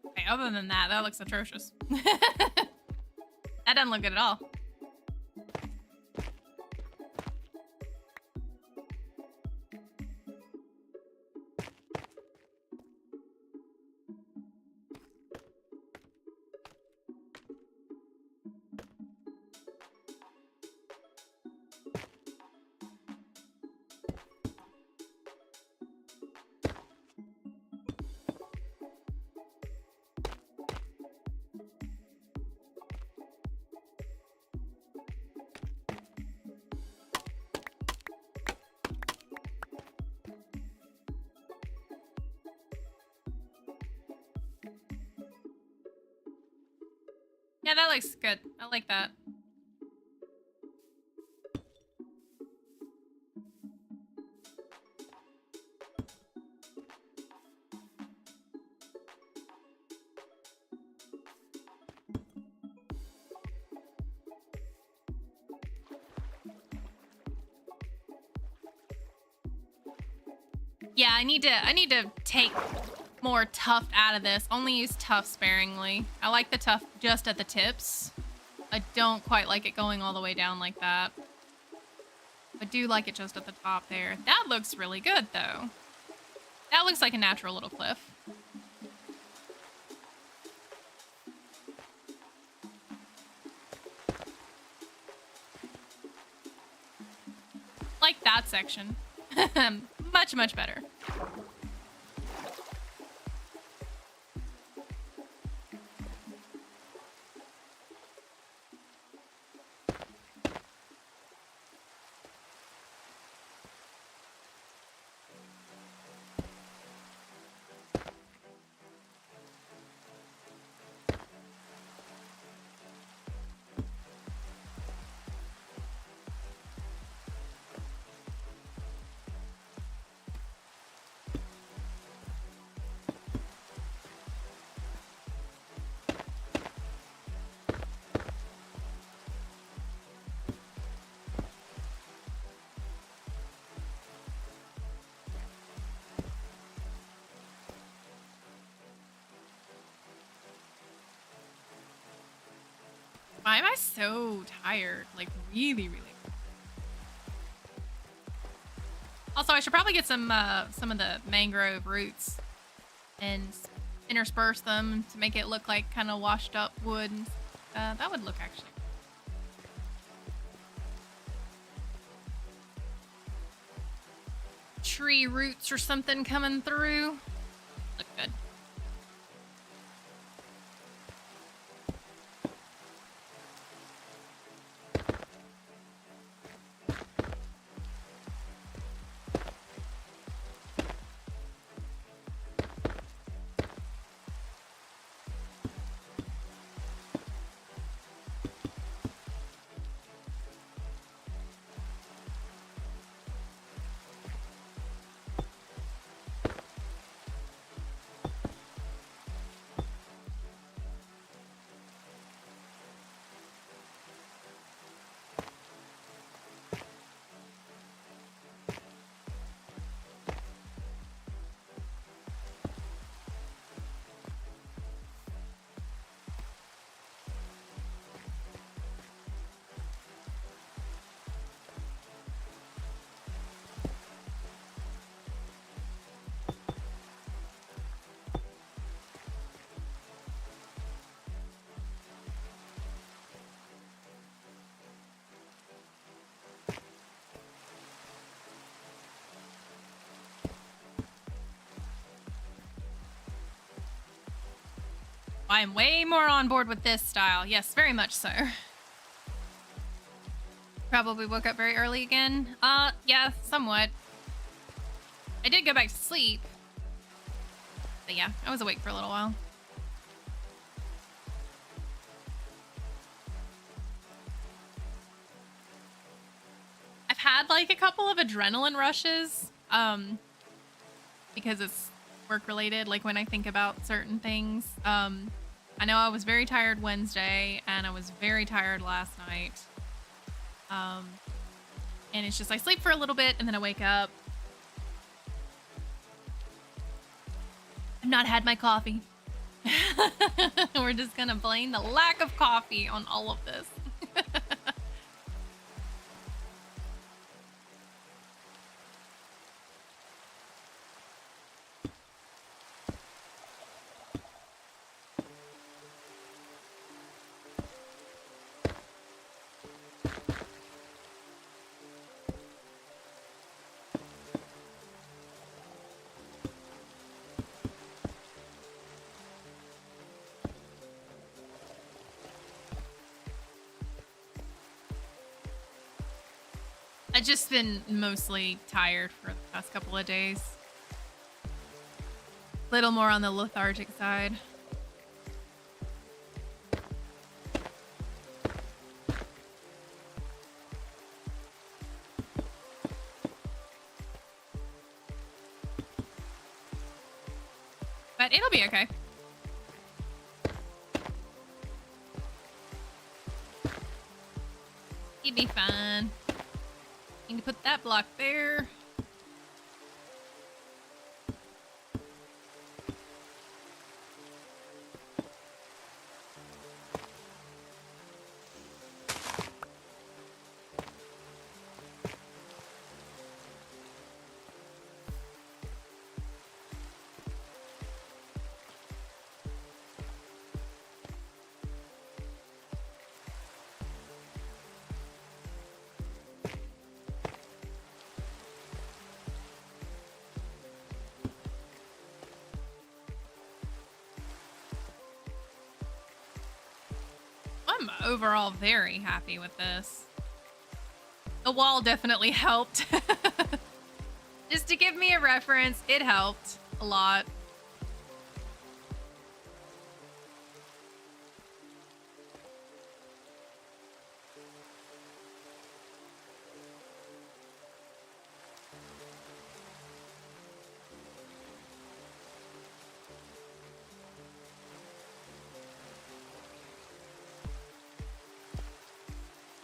Okay, other than that, that looks atrocious. That doesn't look good at all. Yeah, that looks good. I like that. Yeah, I need to take more tuft out of this. Only use tuft sparingly. I like the tuft just at the tips. I don't quite like it going all the way down like that. I do like it just at the top there. That looks really good, though. That looks like a natural little cliff. Like that section. Much, much better. Why am I so tired? Like, really, really. Also, I should probably get some of the mangrove roots and intersperse them to make it look like kind of washed up wood. That would look actually. Tree roots or something coming through. Look good. I am way more on board with this style. Yes, very much so. Probably woke up very early again. Yeah, somewhat. I did go back to sleep. But yeah, I was awake for a little while. I've had like a couple of adrenaline rushes, because it's work related, like when I think about certain things. I know I was very tired Wednesday and I was very tired last night. And it's just I sleep for a little bit and then I wake up. I've not had my coffee. We're just gonna blame the lack of coffee on all of this. I've just been mostly tired for the past couple of days. Little more on the lethargic side. But it'll be okay. You'll be fine. Need to put that block there. I'm overall very happy with this. The wall definitely helped. Just to give me a reference, it helped a lot.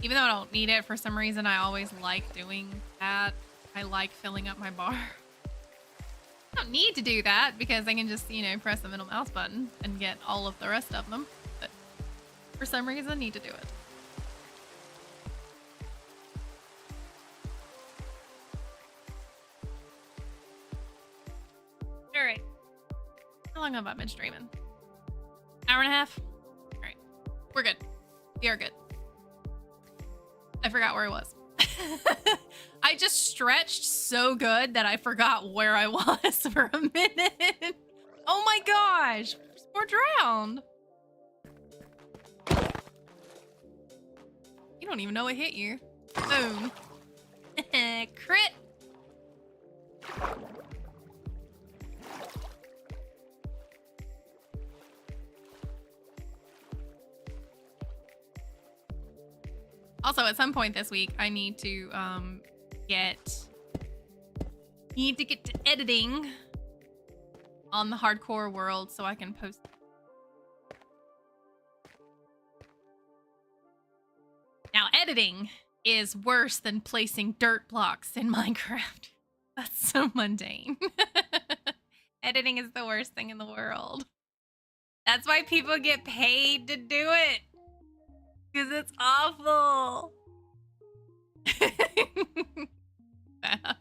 Even though I don't need it, for some reason, I always like doing that. I like filling up my bar. I don't need to do that because I can just, you know, press the middle mouse button and get all of the rest of them. But for some reason, I need to do it. How long have I been streaming? Hour and a half? All right, we're good. We are good. I forgot where I was. I just stretched so good that I forgot where I was for a minute. Oh my gosh, we're drowned. You don't even know what hit you. Boom. Crit. Also, at some point this week, I need to get to editing on the hardcore world so I can post. Now, editing is worse than placing dirt blocks in Minecraft. That's so mundane. Editing is the worst thing in the world. That's why people get paid to do it. Because it's awful. Bad.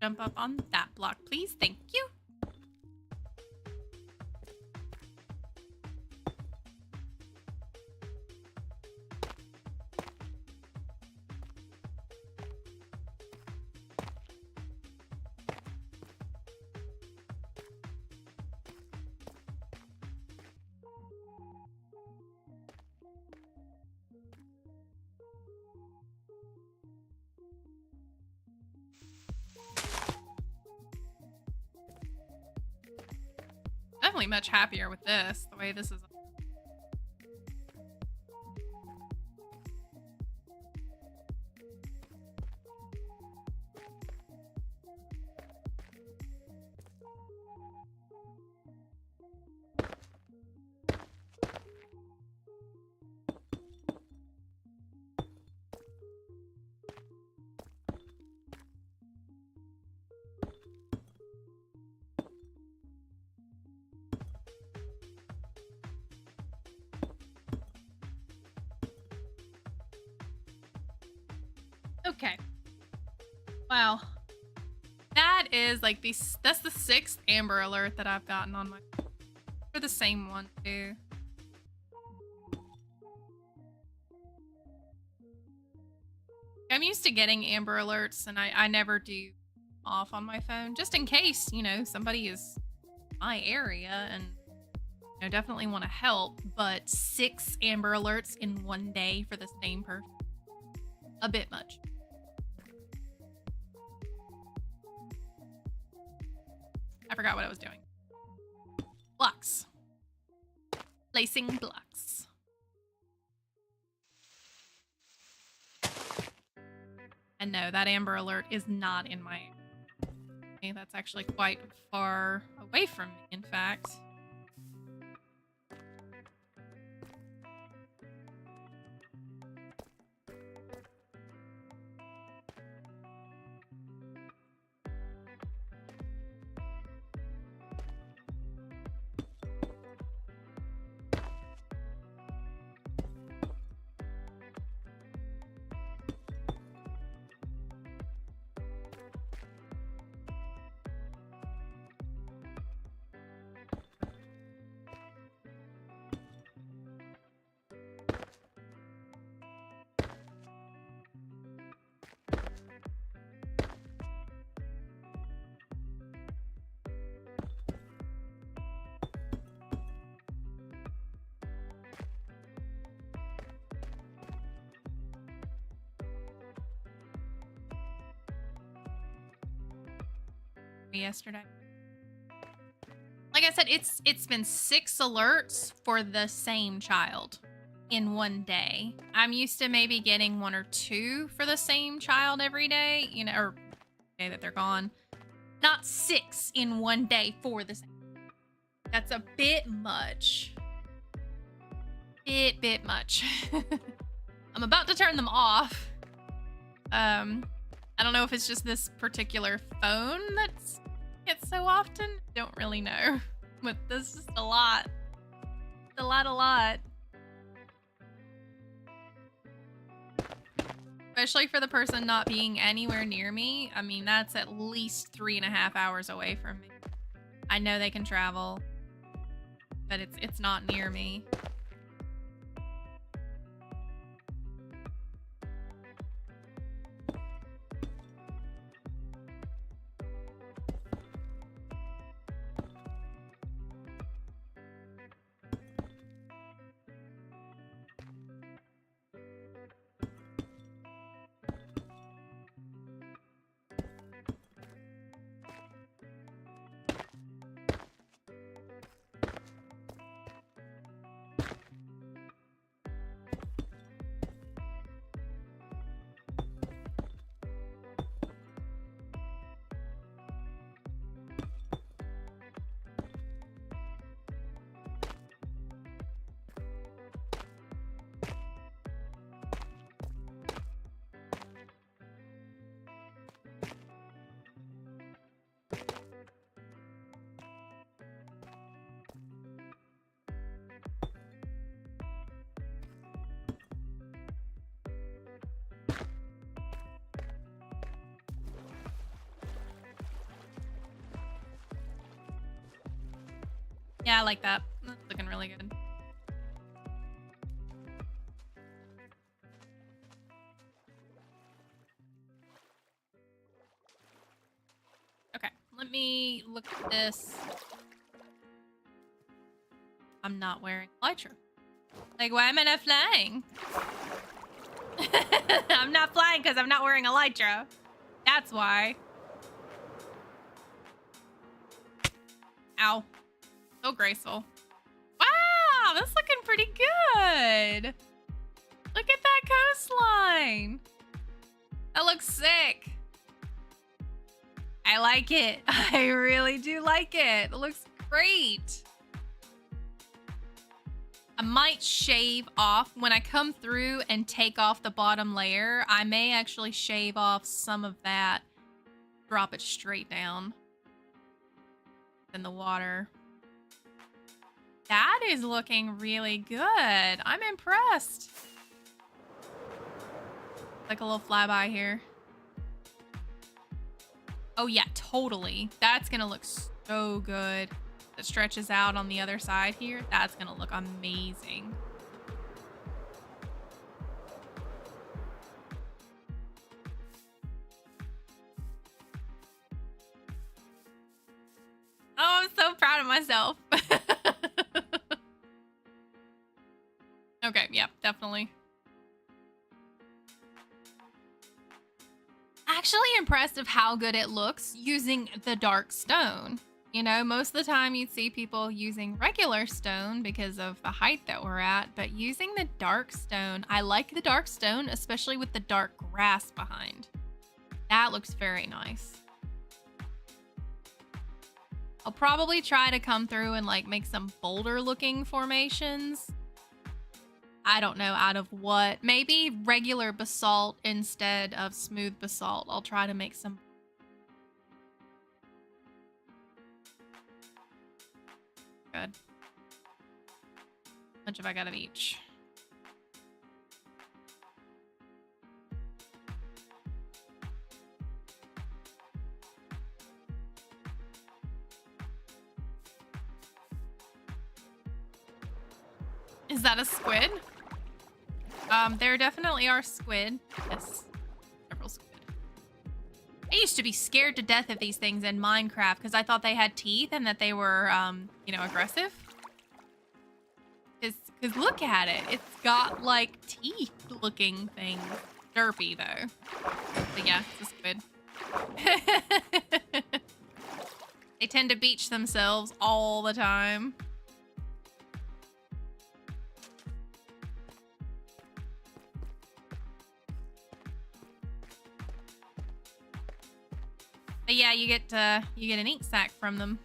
Jump up on that block, please. Thank you. Definitely much happier with this, the way this is. Okay. Wow. That is like that's the 6th Amber Alert that I've gotten on my, for the same one too. I'm used to getting Amber Alerts and I never do off on my phone just in case, you know, somebody is in my area and you know, definitely want to help, but 6 Amber Alerts in one day for the same person. A bit much. I forgot what I was doing. Blocks. Placing blocks. And no, that Amber Alert is not in my area. Okay, that's actually quite far away from me, in fact. yesterday. Like I said, it's been 6 alerts for the same child in one day. I'm used to maybe getting 1 or 2 for the same child every day, you know, or day that they're gone. Not 6 in one day for the same. That's a bit much. Bit much. I'm about to turn them off. I don't know if it's just this particular phone that's gets so often. Don't really know. But this is a lot. A lot. Especially for the person not being anywhere near me. I mean, that's at least 3.5 hours away from me. I know they can travel, but it's not near me. Yeah, I like that. That's looking really good. Okay, let me look at this. I'm not wearing elytra. Like, why am I not flying? I'm not flying because I'm not wearing elytra. That's why. Ow. So graceful. Wow, that's looking pretty good. Look at that coastline. That looks sick. I like it. I really do like it. It looks great. I might shave off when I come through and take off the bottom layer. I may actually shave off some of that, drop it straight down in the water. That is looking really good. I'm impressed. Like a little flyby here. Oh yeah, totally. That's gonna look so good. That stretches out on the other side here. That's gonna look amazing. Oh, I'm so proud of myself. Okay, yeah, definitely. Actually impressed of how good it looks using the dark stone. You know, most of the time you'd see people using regular stone because of the height that we're at, but using the dark stone, I like the dark stone, especially with the dark grass behind. That looks very nice. I'll probably try to come through and like make some boulder looking formations. I don't know out of what. Maybe regular basalt instead of smooth basalt. I'll try to make some. Good. How much have I got of each? Is that a squid? There definitely are squid. Yes, several squid. I used to be scared to death of these things in Minecraft because I thought they had teeth and that they were, you know, aggressive. Because look at it. It's got, like, teeth-looking things. Derpy, though. But yeah, it's a squid. They tend to beach themselves all the time. But yeah, you get an ink sac from them.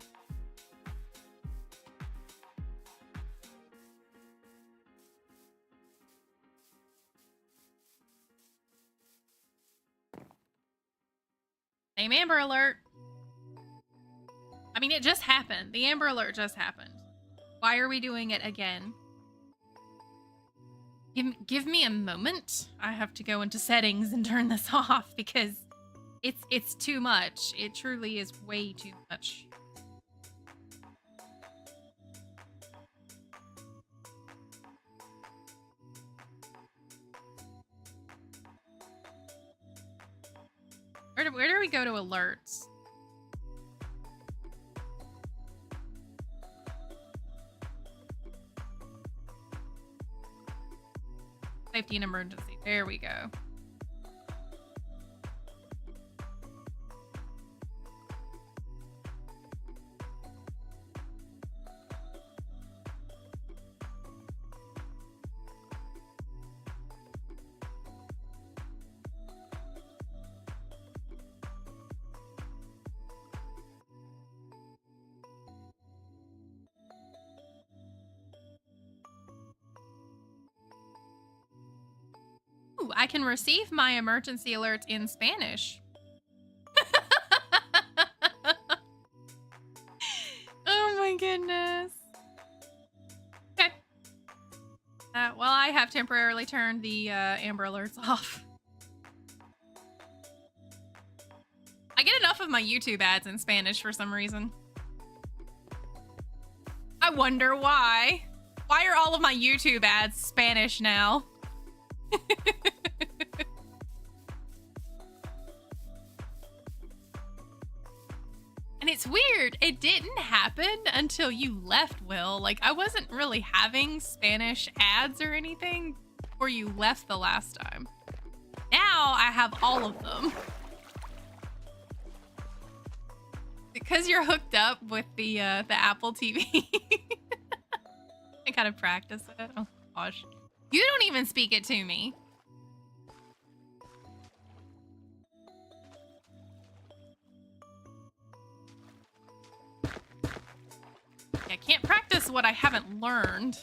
Same Amber Alert. I mean, it just happened. The Amber Alert just happened. Why are we doing it again? Give me a moment. I have to go into settings and turn this off because it's too much. It truly is way too much. Where do we go to alerts? Safety and emergency. There we go. Ooh, I can receive my emergency alerts in Spanish. Oh my goodness. Okay. Well, I have temporarily turned the Amber Alerts off. I get enough of my YouTube ads in Spanish for some reason. I wonder why. Why are all of my YouTube ads Spanish now? And it's weird. It didn't happen until you left, Will. Like, I wasn't really having Spanish ads or anything before you left the last time. Now I have all of them. Because you're hooked up with the Apple TV. I gotta practice it. Oh gosh. You don't even speak it to me. I can't practice what I haven't learned.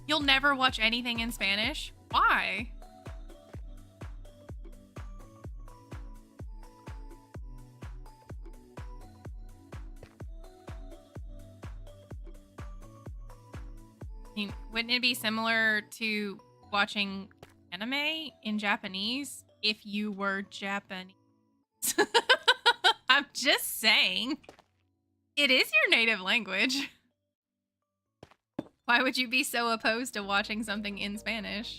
You'll never watch anything in Spanish? Why? I mean, wouldn't it be similar to watching anime in Japanese if you were Japanese? I'm just saying. It is your native language. Why would you be so opposed to watching something in Spanish?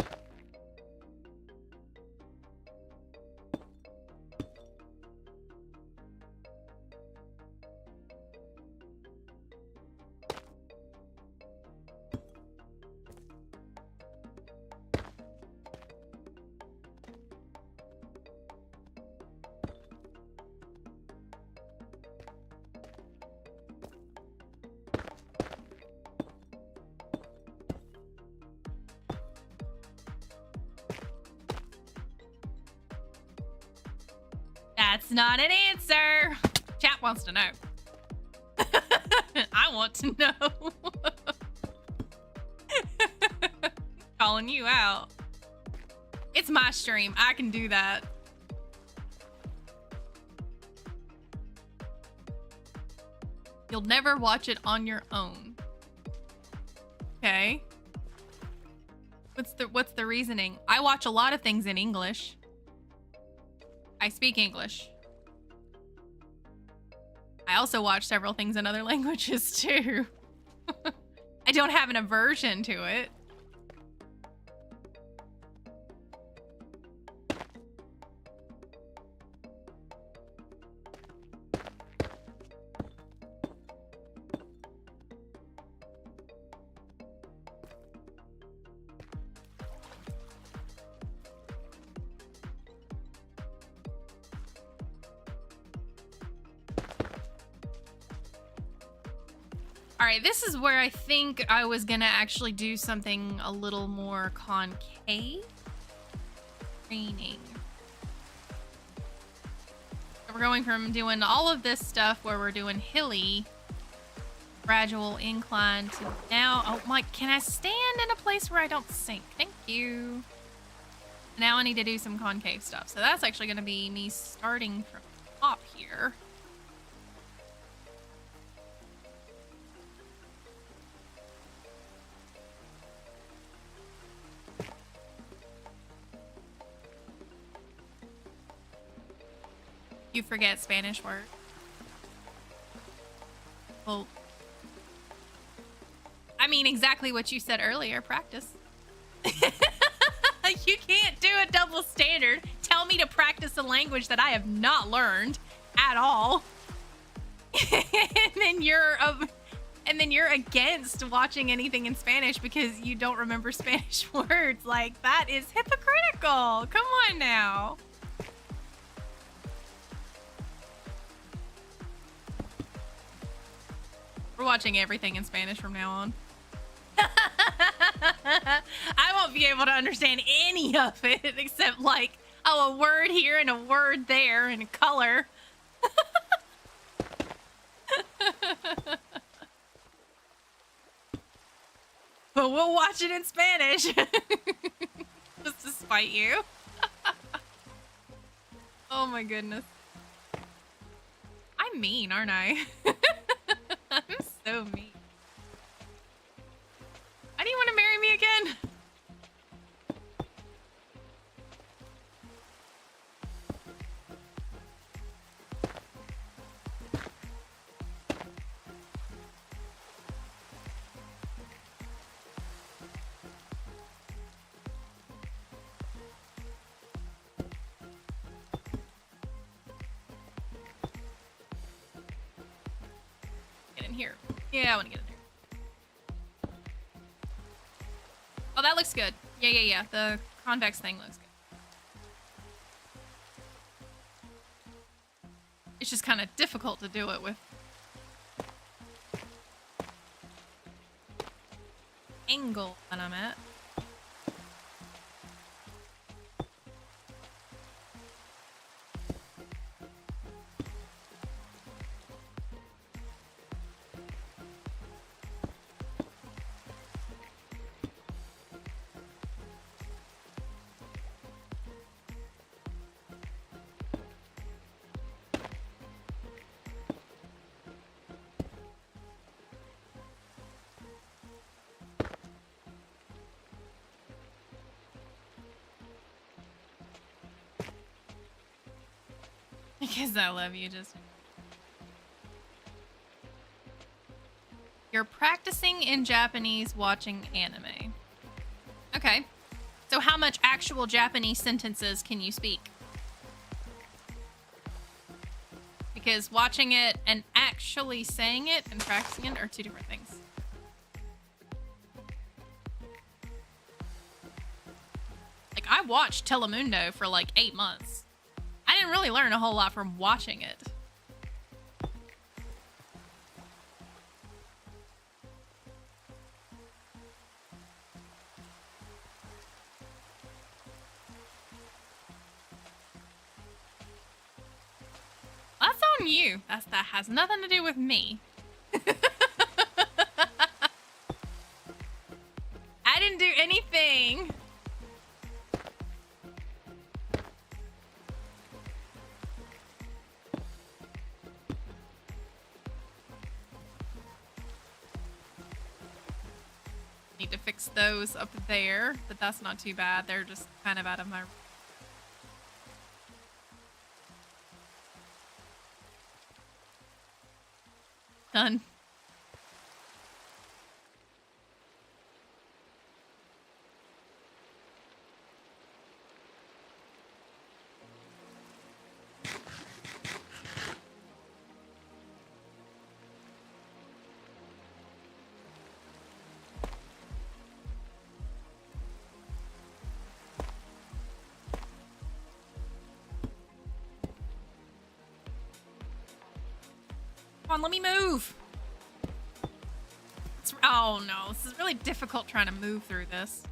That's not an answer. Chat wants to know. I want to know. Calling you out. It's my stream. I can do that. You'll never watch it on your own. Okay. What's the reasoning? I watch a lot of things in English. I speak English. I also watch several things in other languages too. I don't have an aversion to it. All right, this is where I think I was gonna actually do something a little more concave. Training. So we're going from doing all of this stuff where we're doing hilly, gradual incline to now. Oh my, can I stand in a place where I don't sink? Thank you. Now I need to do some concave stuff. So that's actually gonna be me starting from the top here. You forget Spanish word. Well, I mean exactly what you said earlier, practice. You can't do a double standard. Tell me to practice a language that I have not learned at all. and then you're against watching anything in Spanish because you don't remember Spanish words. Like, that is hypocritical. Come on now. We're watching everything in Spanish from now on. I won't be able to understand any of it except like, oh, a word here and a word there and a color. But we'll watch it in Spanish. Just to spite you. Oh my goodness. I'm mean, aren't I? I'm so mean. Why do you want to marry me again? Get in here. Yeah, I want to get in there. Oh, that looks good. Yeah. The convex thing looks good. It's just kind of difficult to do it with angle that I'm at. Because I love you, just... You're practicing in Japanese watching anime. Okay. So how much actual Japanese sentences can you speak? Because watching it and actually saying it and practicing it are two different things. Like, I watched Telemundo for like 8 months. I didn't really learn a whole lot from watching it. That's on you. That has nothing to do with me. I didn't do anything. Need to fix those up there, but that's not too bad. They're just kind of out of my... Done. on, let me move. Oh no, this is really difficult trying to move through this.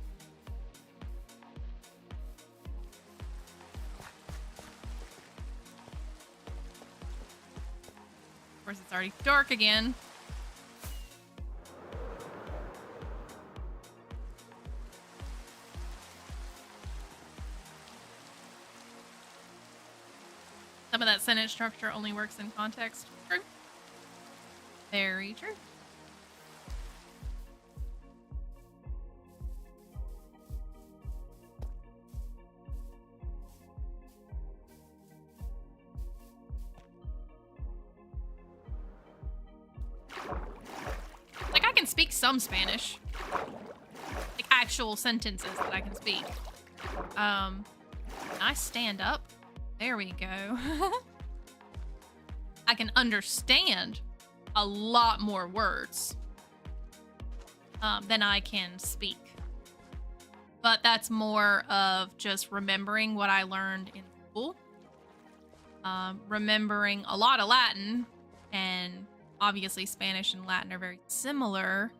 Of course, it's already dark again. Some of that sentence structure only works in context. True. Very true. Like, I can speak some Spanish. Like, actual sentences that I can speak. Can I stand up? There we go. I can understand a lot more words than I can speak. But that's more of just remembering what I learned in school. Remembering a lot of Latin, and obviously Spanish and Latin are very similar.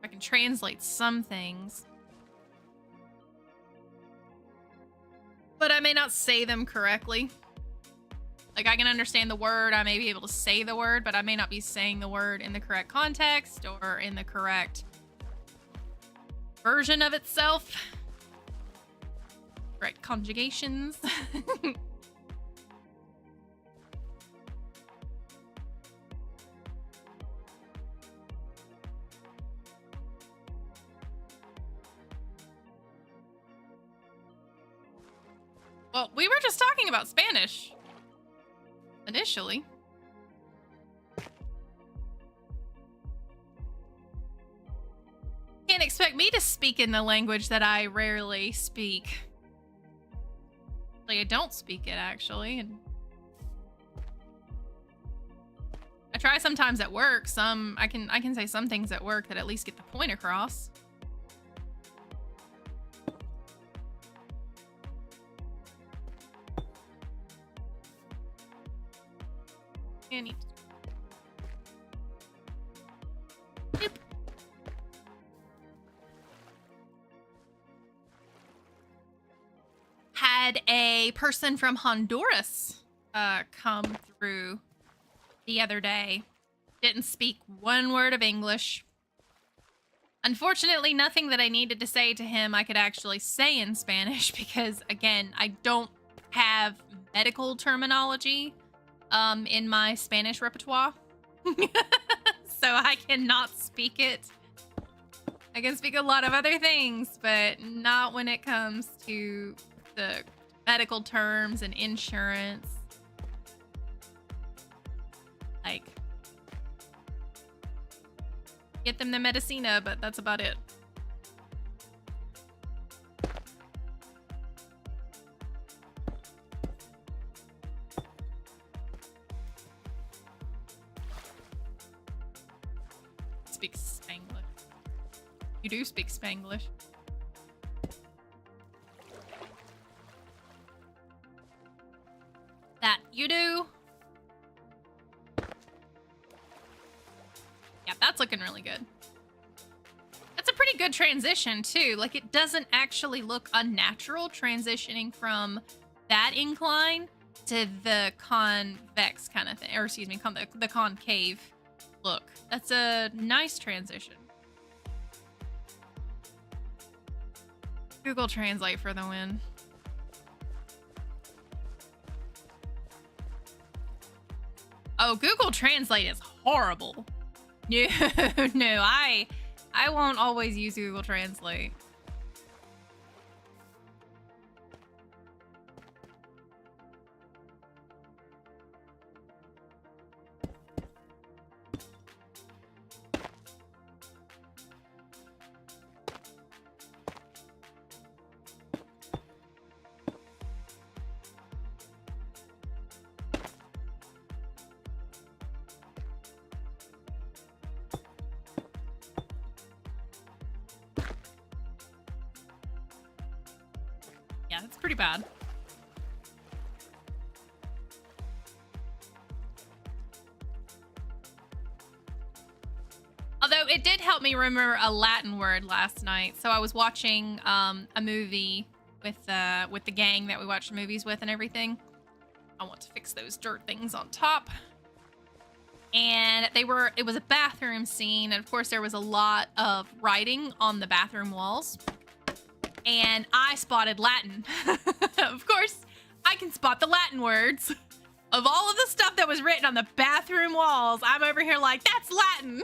I can translate some things. But I may not say them correctly. Like, I can understand the word, I may be able to say the word, but I may not be saying the word in the correct context or in the correct version of itself. Correct conjugations. Well, we were just talking about Spanish. Initially. Can't expect me to speak in the language that I rarely speak. Like, I don't speak it, actually. And I try sometimes at work. I can say some things at work that at least get the point across. And Boop. Had a person from Honduras come through the other day. Didn't speak one word of English. Unfortunately, nothing that I needed to say to him I could actually say in Spanish because, again, I don't have medical terminology in my Spanish repertoire. So I cannot speak it. I can speak a lot of other things, but not when it comes to the medical terms and insurance. Like, get them the medicina, but that's about it. Speak Spanglish. You do speak Spanglish. That you do. Yeah, that's looking really good. That's a pretty good transition too. Like, it doesn't actually look unnatural transitioning from that incline to the convex kind of thing, or excuse me, the concave look. That's a nice transition. Google Translate for the win. Oh, Google Translate is horrible. No, no, I won't always use Google Translate. Yeah, that's pretty bad. Although it did help me remember a Latin word last night. So I was watching a movie with the gang that we watch movies with and everything. I want to fix those dirt things on top. And it was a bathroom scene, and of course there was a lot of writing on the bathroom walls. And I spotted Latin. Of course, I can spot the Latin words. Of all of the stuff that was written on the bathroom walls, I'm over here like, that's Latin.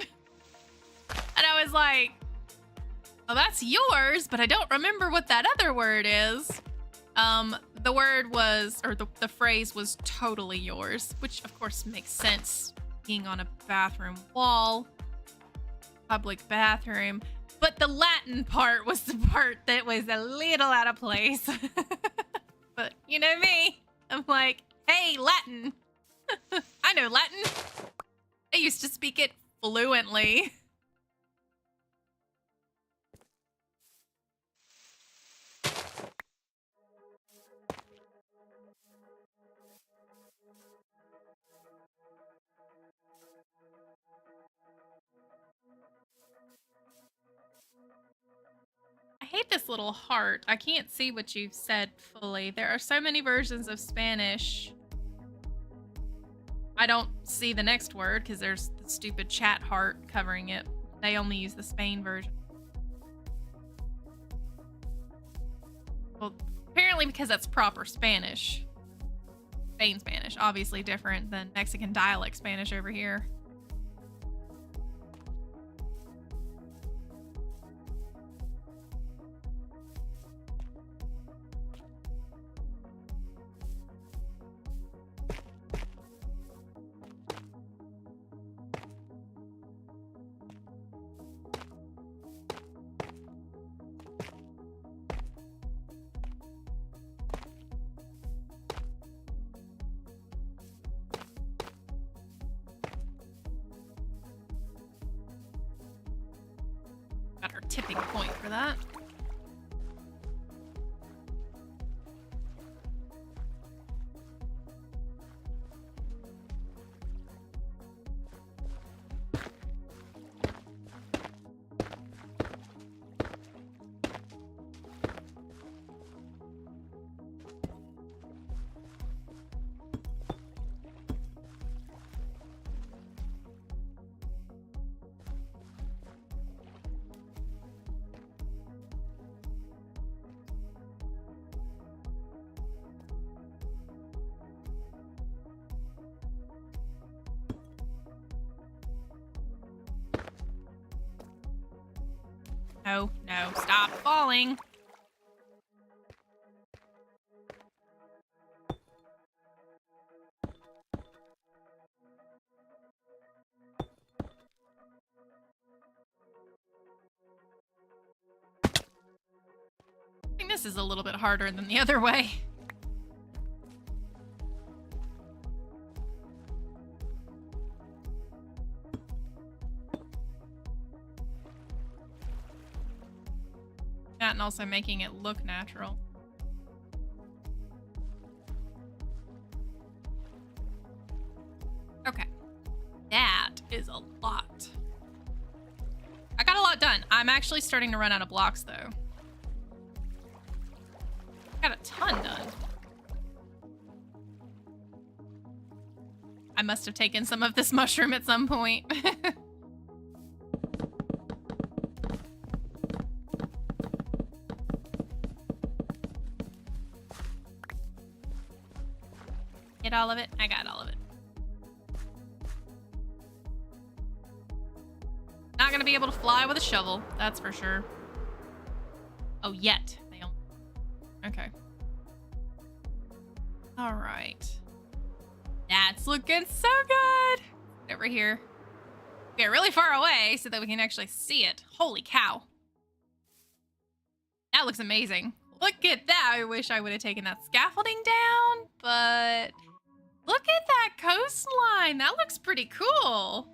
And I was like, oh, that's yours, but I don't remember what that other word is. The word was, or the phrase was totally yours, which of course makes sense being on a bathroom wall, public bathroom. But the Latin part was the part that was a little out of place. But you know me, I'm like, hey, Latin. I know Latin. I used to speak it fluently. I hate this little heart. I can't see what you've said fully. There are so many versions of Spanish. I don't see the next word because there's the stupid chat heart covering it. They only use the Spain version. Well, apparently because that's proper Spanish. Spain Spanish, obviously different than Mexican dialect Spanish over here. Got her tipping point for that. No, no, stop falling. I think this is a little bit harder than the other way. That and also making it look natural. Okay. That is a lot. I got a lot done. I'm actually starting to run out of blocks though. Got a ton done. I must have taken some of this mushroom at some point. Get all of it? I got all of it. Not gonna be able to fly with a shovel, that's for sure. Oh, yet. They don't. Okay. All right. That's looking so good. Over here. Get really far away so that we can actually see it. Holy cow. That looks amazing. Look at that. I wish I would have taken that scaffolding down, but look at that coastline. That looks pretty cool.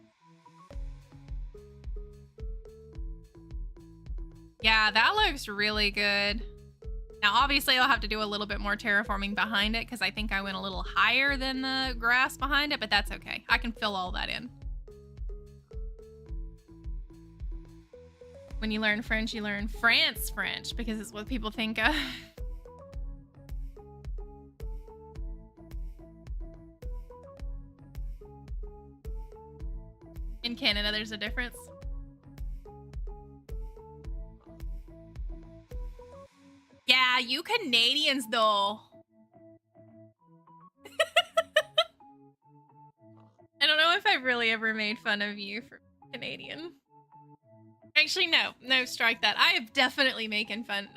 Yeah, that looks really good. Now, obviously, I'll have to do a little bit more terraforming behind it because I think I went a little higher than the grass behind it, but that's okay. I can fill all that in. When you learn French, you learn France French because it's what people think of. In Canada, there's a difference. Yeah, you Canadians, though. I don't know if I've really ever made fun of you for Canadian. Actually, no, strike that. I have definitely made fun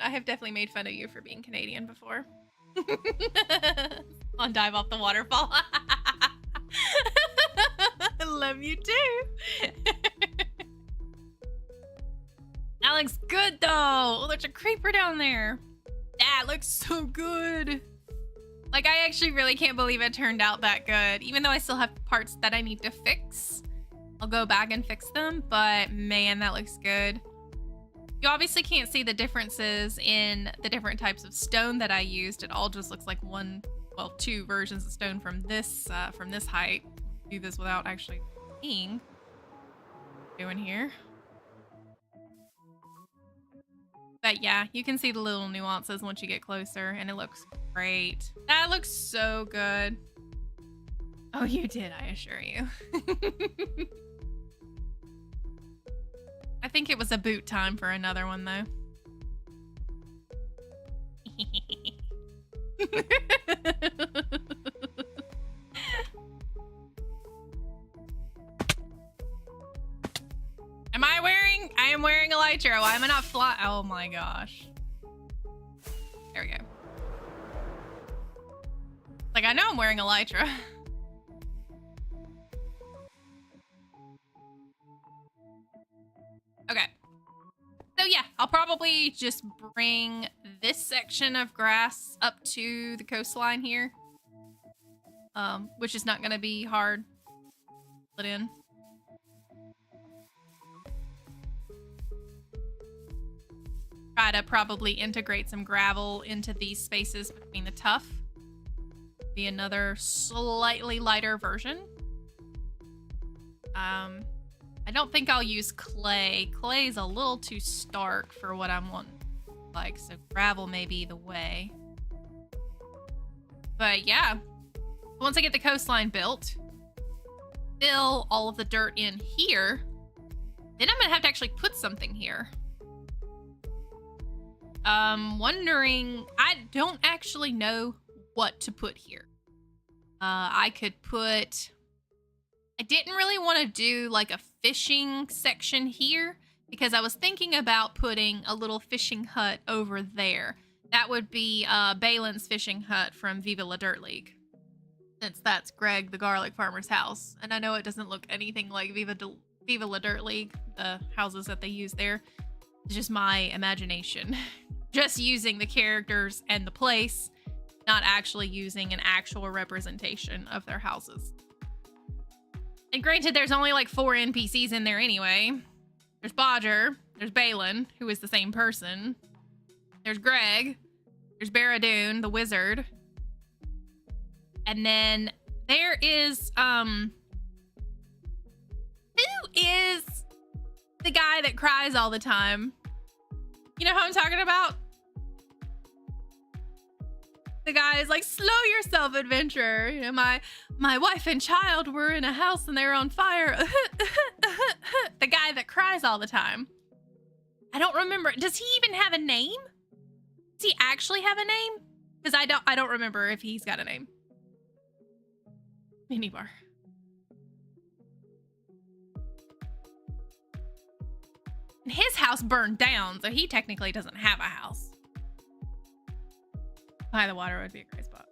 of you for being Canadian before. On Dive Off the Waterfall. I love you too. That looks good though. Oh, there's a creeper down there. That looks so good. Like, I actually really can't believe it turned out that good. Even though I still have parts that I need to fix. I'll go back and fix them, but man, that looks good. You obviously can't see the differences in the different types of stone that I used. It all just looks like two versions of stone from this height. Do this without actually seeing what I'm doing here. But yeah, you can see the little nuances once you get closer, and it looks great. That looks so good. Oh, you did, I assure you. I think it was a boot time for another one, though. I am wearing elytra. Why am I not fly? Oh my gosh. There we go. Like, I know I'm wearing elytra. Okay. So yeah, I'll probably just bring this section of grass up to the coastline here. Which is not gonna be hard to put in. Try to probably integrate some gravel into these spaces between the tuff. Be another slightly lighter version. I don't think I'll use clay. Clay's a little too stark for what I'm wanting, like, so gravel may be the way. But yeah, once I get the coastline built, fill all of the dirt in here, then I'm gonna have to actually put something here. Wondering, I don't actually know what to put here. I could put, I didn't really want to do like a fishing section here because I was thinking about putting a little fishing hut over there. That would be Balin's fishing hut from Viva La Dirt League, since that's Greg the garlic farmer's house. And I know it doesn't look anything like Viva La Dirt League, the houses that they use there. It's just my imagination. Just using the characters and the place, not actually using an actual representation of their houses. And granted, there's only like 4 NPCs in there anyway. There's Bodger, there's Balin, who is the same person. There's Greg, there's Barradoon, the wizard. And then there is, who is the guy that cries all the time? You know who I'm talking about? The guy is like, slow yourself, adventurer. You know, my wife and child were in a house and they were on fire. The guy that cries all the time. I don't remember. Does he even have a name? Does he actually have a name? Because I don't remember if he's got a name. Minibar. And his house burned down, so he technically doesn't have a house. By the water would be a great spot.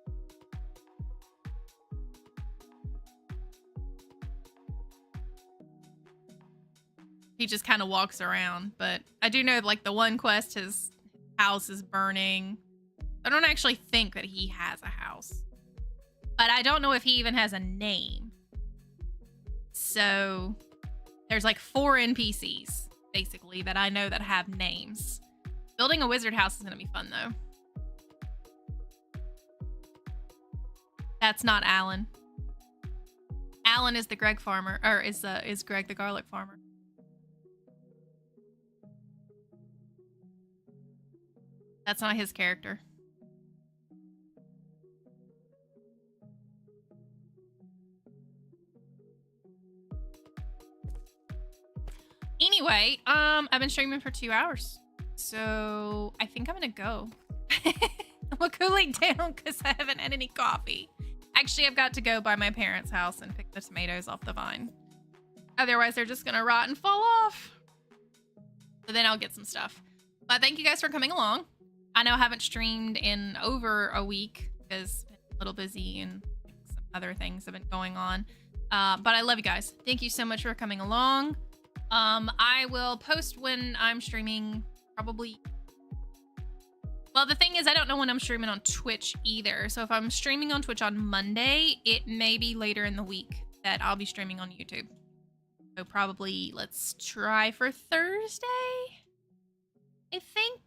He just kind of walks around, but I do know, like, the one quest, his house is burning. I don't actually think that he has a house, but I don't know if he even has a name. So there's like 4 NPCs basically that I know that have names. Building a wizard house is gonna be fun though. That's not Alan. Alan is the Greg farmer, or is Greg the garlic farmer. That's not his character. Anyway, I've been streaming for 2 hours, so I think I'm gonna go. I'm gonna go lay down because I haven't had any coffee. Actually, I've got to go by my parents' house and pick the tomatoes off the vine. Otherwise, they're just gonna rot and fall off. So then I'll get some stuff. But thank you guys for coming along. I know I haven't streamed in over a week because I've been a little busy and some other things have been going on. But I love you guys. Thank you so much for coming along. I will post when I'm streaming, probably. Well, the thing is, I don't know when I'm streaming on Twitch either. So if I'm streaming on Twitch on Monday, it may be later in the week that I'll be streaming on YouTube. So probably, let's try for Thursday, I think.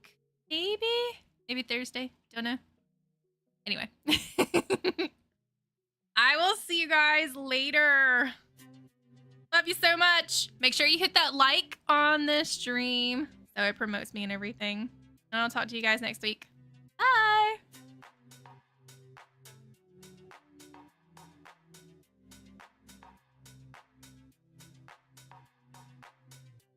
Maybe Thursday. Don't know. Anyway. I will see you guys later. Love you so much. Make sure you hit that like on the stream so it promotes me and everything. And I'll talk to you guys next week. Bye.